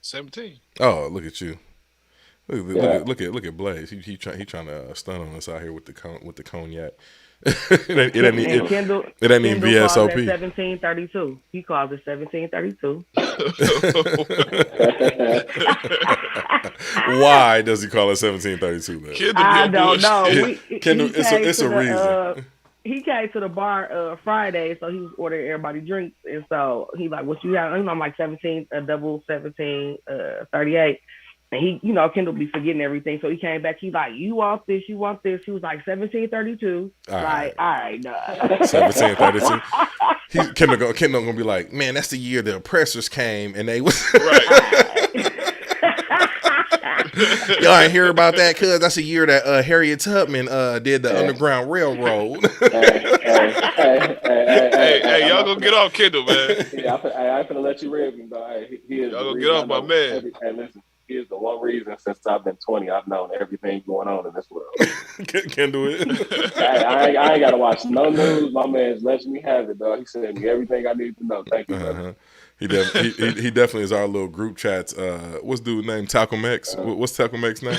17. Oh, look at you. Look at Blaze. He trying to stun on us out here with the cognac. it ain't even VSOP. 1732. He calls it 1732. Why does he call it 1732? I don't know. It's a reason. He came to the bar Friday, so he was ordering everybody drinks, and so he like, "What you got?" I'm like 17, double 1738. And he, Kendall be forgetting everything. So he came back. He's like, you want this? He was like 1732. All right, no. 1732. Kendall gonna be like, man, that's the year the oppressors came and they was right. Y'all ain't hear about that, cuz that's the year that Harriet Tubman did the Underground Railroad. Hey, y'all gonna get off Kendall, man. Yeah, I finna let you rib him, though. Y'all gonna get off my man. Hey, listen. Here's the one reason since I've been 20, I've known everything going on in this world. Can do it. I ain't got to watch no news. My man's letting me have it, dog. He sent me everything I need to know. Thank you, brother. He definitely is our little group chats. What's dude's name? Talcum X. What's Talcum X's name?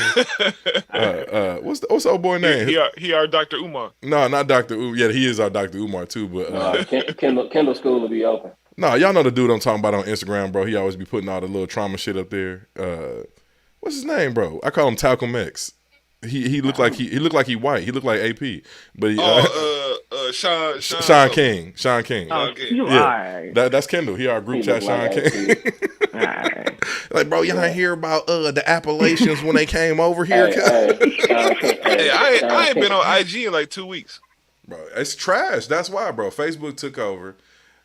What's the old boy name? He our Dr. Umar. No, not Dr. Umar. Yeah, he is our Dr. Umar too. But Kendall School will be open. No, y'all know the dude I'm talking about on Instagram, bro. He always be putting all the little trauma shit up there. What's his name, bro? I call him Talcum X. He looked like he white. He looked like AP. But Sean King. Sean King. That's Kendall. He our group chat. Sean King. Like, bro, y'all ain't hear about the Appalachians when they came over here? I ain't been on IG in like 2 weeks. Bro, it's trash. That's why, bro. Facebook took over.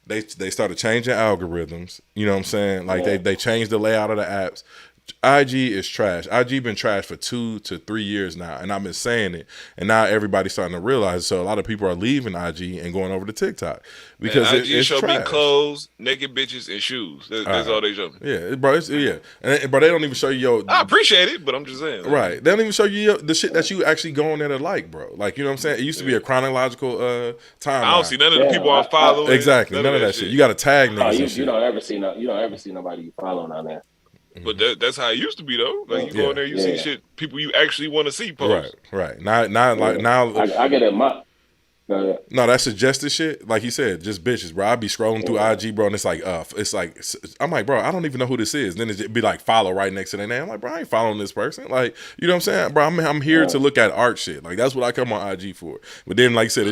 They started changing algorithms. You know what I'm saying? Like they changed the layout of the apps. IG is trash. IG been trash for 2 to 3 years now, and I've been saying it. And now everybody's starting to realize. So a lot of people are leaving IG and going over to TikTok because IG it's show trash. Me clothes, naked bitches, and shoes. That's all they show me. Yeah, bro. And bro, they don't even show you I appreciate it, but I'm just saying. Right. They don't even show you the shit that you actually go on there to like, bro. Like, you know what I'm saying? It used to be a chronological timeline. I don't see none of the people I'm following. Exactly. None of that shit. You got to tag niggas. You don't ever see nobody you following on there. But that's how it used to be though. Like you go in there, you see shit people you actually want to see post. Right. Now. I get it. No, that suggested shit. Like he said, just bitches, bro. I be scrolling through IG, bro, and it's like, I'm like, bro, I don't even know who this is. Then it'd be like follow right next to their name. I'm like, bro, I ain't following this person. Like, you know what I'm saying, bro? I'm here to look at art shit. Like that's what I come on IG for. But then, like you said,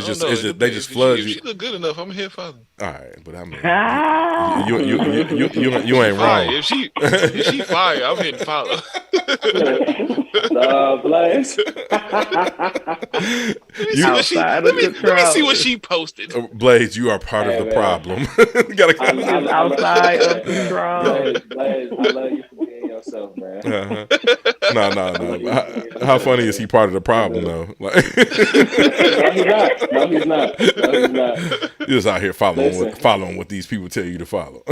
they just flood you. If she look good enough, I'm here following. All right, but I mean, you ain't wrong. If she fire, I'm hitting follow. Blaze. Let me see what she posted. Blaze, you are part of the problem. You gotta come outside of control. Blaze, I love you for being yourself, man. No. How funny is he part of the problem though? Like, No, he's not. You're just out here following what these people tell you to follow.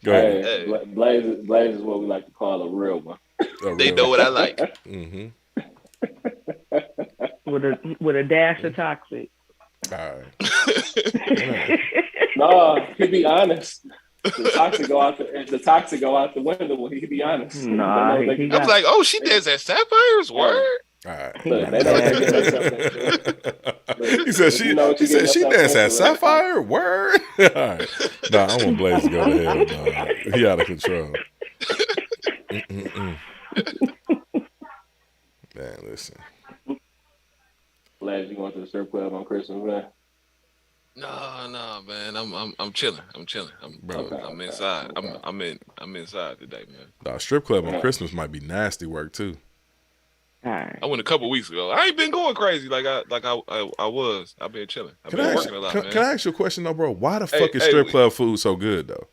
Go ahead. Hey, Blaze is what we like to call a real one. They know what I like. Mm-hmm. with a dash of toxic. All right. No, to be honest, the toxic go out the window when he be honest. Nah, I was like, oh, she dance at Sapphire's word. All right. He said she danced at Sapphire. Word. All right. Nah, I want Blaze to go to hell. Nah. He out of control. Man, listen. Blaze, you going to the strip club on Christmas, man? No, man. I'm chilling. I'm inside. I'm inside today, man. Nah, strip club on Christmas might be nasty work too. Right. I went a couple weeks ago. I ain't been going crazy like I was. I've been chilling. I've been working a lot, man. Can I ask you a question though, bro? Why the fuck is strip club food so good though?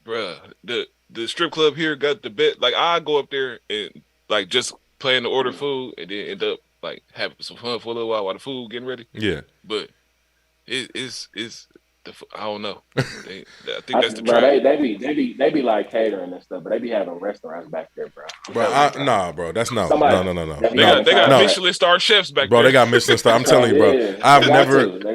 Bruh, the strip club here got the best. Like I go up there and like just playing to order food and then end up like having some fun for a little while the food getting ready. Yeah. But it's I don't know. I think that's the trap. They be like catering and stuff, but they be having restaurants back there, bro. Bro, that's no. They got Michelin star chefs back there. Bro, they got Michelin star. I'm telling you, bro.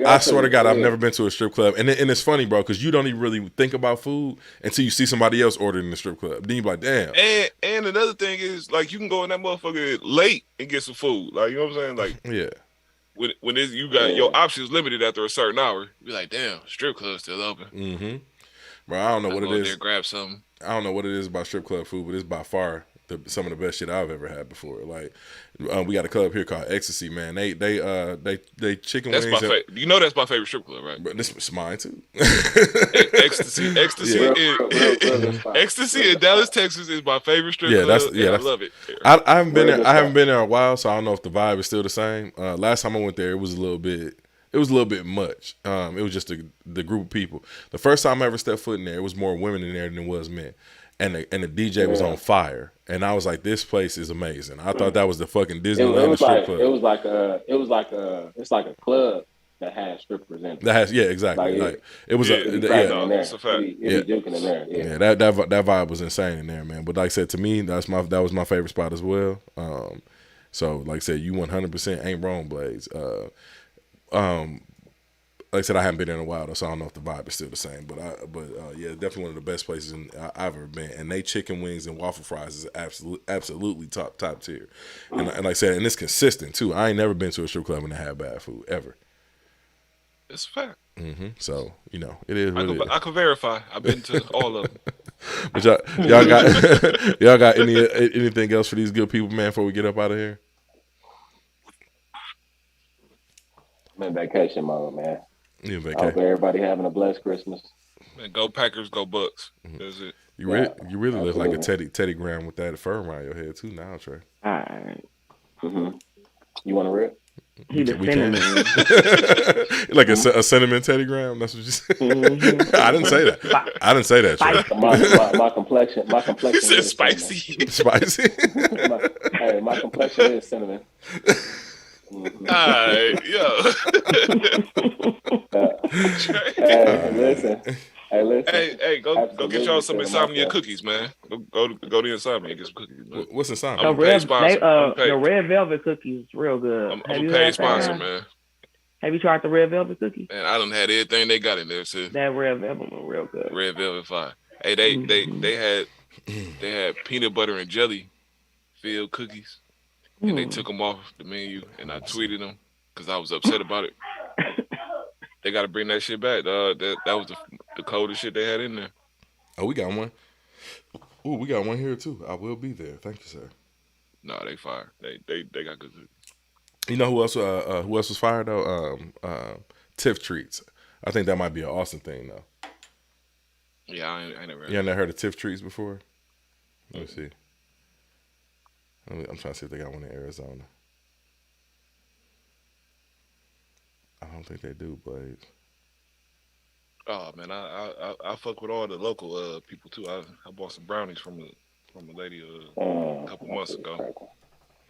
I swear to God, I've never been to a strip club. And it's funny, bro, because you don't even really think about food until you see somebody else ordering in the strip club. Then you be like, damn. And another thing is, like, you can go in that motherfucker late and get some food. Like, you know what I'm saying? Like, yeah. When you got your options limited after a certain hour, you be like, damn, strip club's still open. Mm-hmm. Bro, I don't know what it is. There, grab something. I don't know what it is about strip club food, but it's by far some of the best shit I've ever had before. Like, we got a club here called Ecstasy, man. They chicken that's wings. You know that's my favorite strip club, right? But this is mine too. Ecstasy in Dallas, Texas is my favorite strip club. I love it. I haven't been there. I haven't been there in a while, so I don't know if the vibe is still the same. Last time I went there, it was a little bit much. It was just the group of people. The first time I ever stepped foot in there, it was more women in there than it was men. And the DJ was on fire, and I was like, "This place is amazing." I thought that was the fucking Disneyland strip club. It's like a club that has strippers in it. That has exactly. Like it was that's a fact. Yeah, that vibe was insane in there, man. But like I said, to me, that was my favorite spot as well. So like I said, you 100% ain't wrong, Blaze. Like I said, I haven't been there in a while, so I don't know if the vibe is still the same. But yeah, definitely one of the best places I've ever been. And they chicken wings and waffle fries is absolutely top tier. And like I said, and it's consistent too. I ain't never been to a strip club and they have bad food ever. It's a fact. Mm-hmm. So it is. I can verify. I've been to all of them. But y'all got anything else for these good people, man? Before we get up out of here. in vacation mode, man. You in I hope everybody having a blessed Christmas. Man, go Packers, go Bucks. That's it. You really look like a Teddy Graham with that fur around your head too now, Trey. All right. Mm-hmm. You want to rip? He the cinnamon. Like a cinnamon Teddy Graham. That's what you said. Mm-hmm. I didn't say that. I didn't say that. My complexion. My complexion is spicy. Spicy. my complexion is cinnamon. Mm-hmm. Listen. Hey, go get y'all some Insomnia cookies, man. Go to Insomnia and get some cookies, man. What's Insomnia? I'm a paid sponsor. The red velvet cookies, real good. I'm a paid sponsor, man. Have you tried the red velvet cookies? Man, I done had everything they got in there, sis. That red velvet one, real good. Red velvet fire. Hey, they had peanut butter and jelly filled cookies, and they took them off the menu, and I tweeted them because I was upset about it. They got to bring that shit back. That was the coldest shit they had in there. Oh, we got one. Ooh, we got one here too. I will be there. Thank you, sir. No, they fire. They got good cookies. You know who else was fired though? Tiff Treats. I think that might be an awesome thing though. Yeah, I never heard. You ain't never heard of Tiff Treats before? Let me see. I'm trying to see if they got one in Arizona. I don't think they do, Blaze. Oh man, I fuck with all the local people too. I bought some brownies from a lady a couple months ago.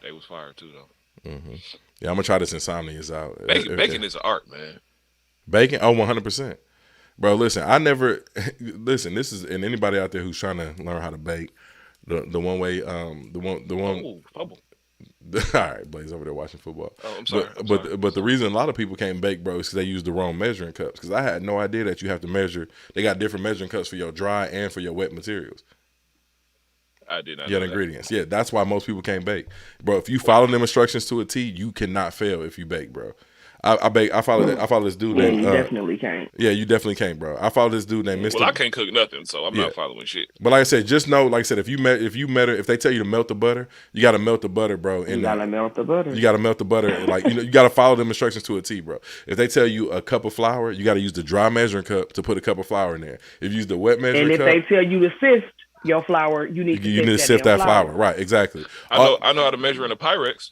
They was fired too though. Mm-hmm. Yeah, I'm gonna try this Insomnia's out. Bacon is an art, man. Bacon, 100%, bro. Listen, I never listen. This is and anybody out there who's trying to learn how to bake, the one way, the one. Oh, fumble. All right, Blaze over there watching football. Oh, I'm sorry. But the reason a lot of people can't bake, bro, is because they use the wrong measuring cups. Because I had no idea that you have to measure. They got different measuring cups for your dry and for your wet materials. I did not. Your ingredients. Yeah, that's why most people can't bake, bro. If you follow them instructions to a T, you cannot fail if you bake, bro. I follow this dude named. You definitely can't. Yeah, you definitely can't, bro. I follow this dude named Mr. Well, I can't cook nothing, so I'm not following shit. But like I said, just know, like I said, if they tell you to melt the butter, you got to melt the butter, bro. You got to melt the butter. You got to melt the butter, like you got to follow them instructions to a T, bro. If they tell you a cup of flour, you got to use the dry measuring cup to put a cup of flour in there. If you use the wet measuring cup, and if they tell you to sift your flour, you need to sift that flour. Right? Exactly. I know how to measure in a Pyrex.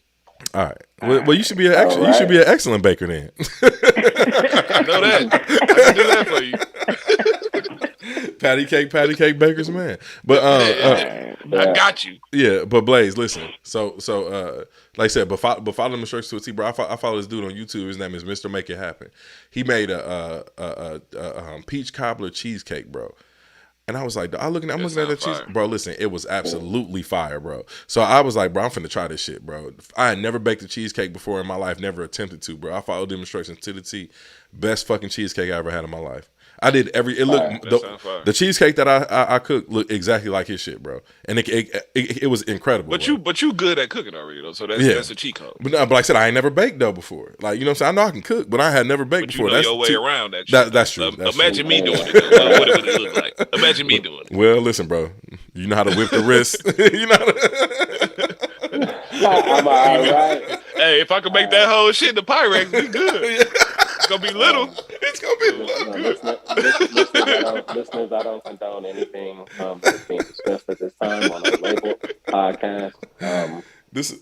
All right. Well, you should be you should be an excellent baker then. I know that. I can do that for you. Patty cake bakers, man. But I got you. Yeah, but Blaze, listen. So like I said, but follow them instructions to a T, bro. I follow this dude on YouTube. His name is Mr. Make It Happen. He made a peach cobbler cheesecake, bro. And I was like, I'm looking at that cheese. Bro, listen, it was absolutely fire, bro. So I was like, bro, I'm finna try this shit, bro. I had never baked a cheesecake before in my life, never attempted to, bro. I followed them instructions to the T. Best fucking cheesecake I ever had in my life. I did the cheesecake that I cooked looked exactly like his shit, bro. And it was incredible. But you good at cooking already though, so that's a cheat code. But like I said, I ain't never baked though before. Like, you know what I'm saying? I know I can cook, but I had never baked before. You know that's your way around that shit. That's true. Imagine me doing it. What would it look like? Imagine me doing it. Well, listen, bro. You know how to whip the wrist. You know how to... I'm all right. Hey, if I could make that whole shit in the Pyrex, we good. It's gonna be little. It's gonna be little. Listeners, I don't condone anything that's being discussed at this time on a label podcast. This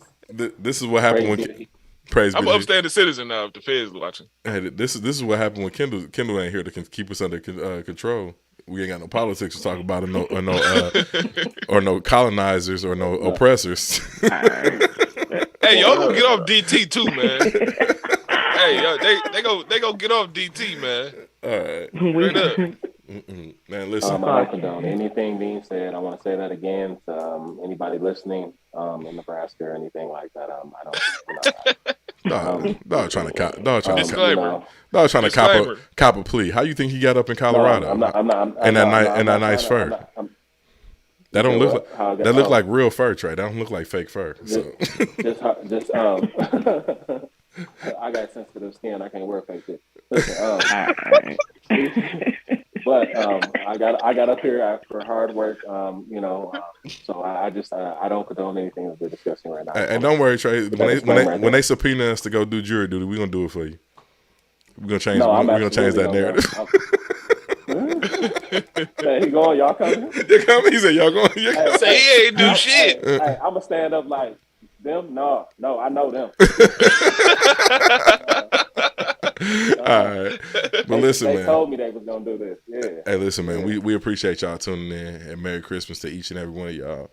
is what happened when praise. I'm an upstanding citizen now. If the feds watching, hey, this is what happened when Kendall ain't here to keep us under control. We ain't got no politics to talk about, or no colonizers or no oppressors. Hey, y'all gonna get off DT too, man. Hey, yo, they go get off DT, man. All right, straight up. Man, listen. I don't condone anything being said. I want to say that again to anybody listening in Nebraska or anything like that. I don't. Dog trying to cop a plea. How you think he got up in Colorado? No, I'm not. And that nice fur. That don't look like that look like real fur, Trey. That don't look like fake fur. I got sensitive skin. I can't wear fake shit. Listen, but I got up here after hard work. So I don't condone anything that we're discussing right now. And don't worry, Trey. When they subpoena us to go do jury duty, we're gonna do it for you. We're gonna change. We're gonna change that narrative. Hey, he going? Y'all coming? They're coming. He said, "Y'all going?" Hey, say he ain't do shit. Hey, I'm gonna stand up like them. No, I know them. All right, but listen, man. They told me they was gonna do this. Yeah. Hey, listen, man. We appreciate y'all tuning in, and Merry Christmas to each and every one of y'all.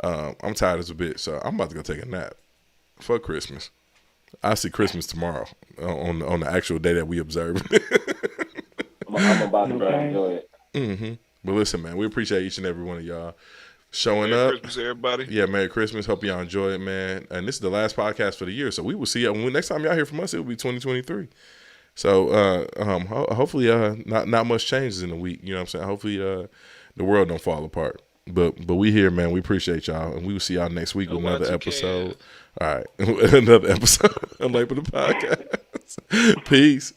I'm tired as a bitch, so I'm about to go take a nap. Fuck Christmas. I see Christmas tomorrow on the actual day that we observe. I'm about to enjoy it. Mm-hmm. But listen, man, we appreciate each and every one of y'all showing Merry up. Christmas, everybody. Yeah, Merry Christmas. Hope y'all enjoy it, man. And this is the last podcast for the year, so we will see you. Next time y'all hear from us, it will be 2023. So hopefully not much changes in the week. You know what I'm saying? Hopefully the world don't fall apart. But we here, man. We appreciate y'all, and we will see y'all next week with another episode. All right, another episode of Labor the Podcast. Peace.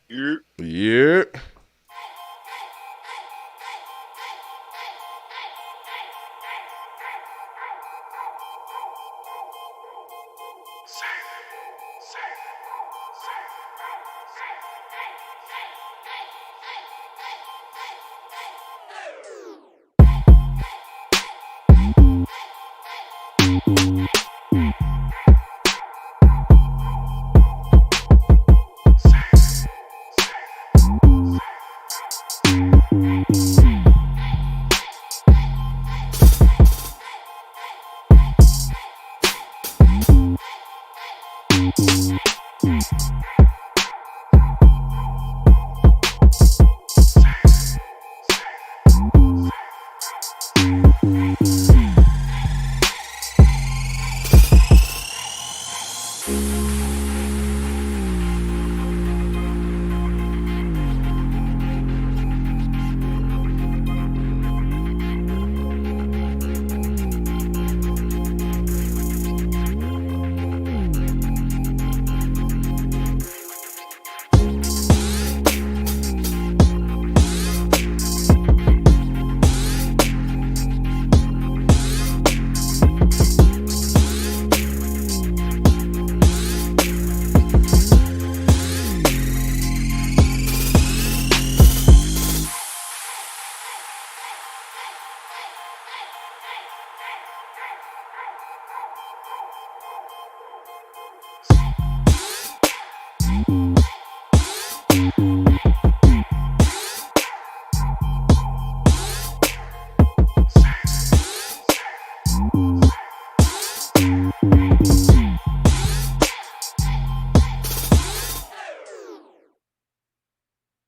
Yeah. Yeah.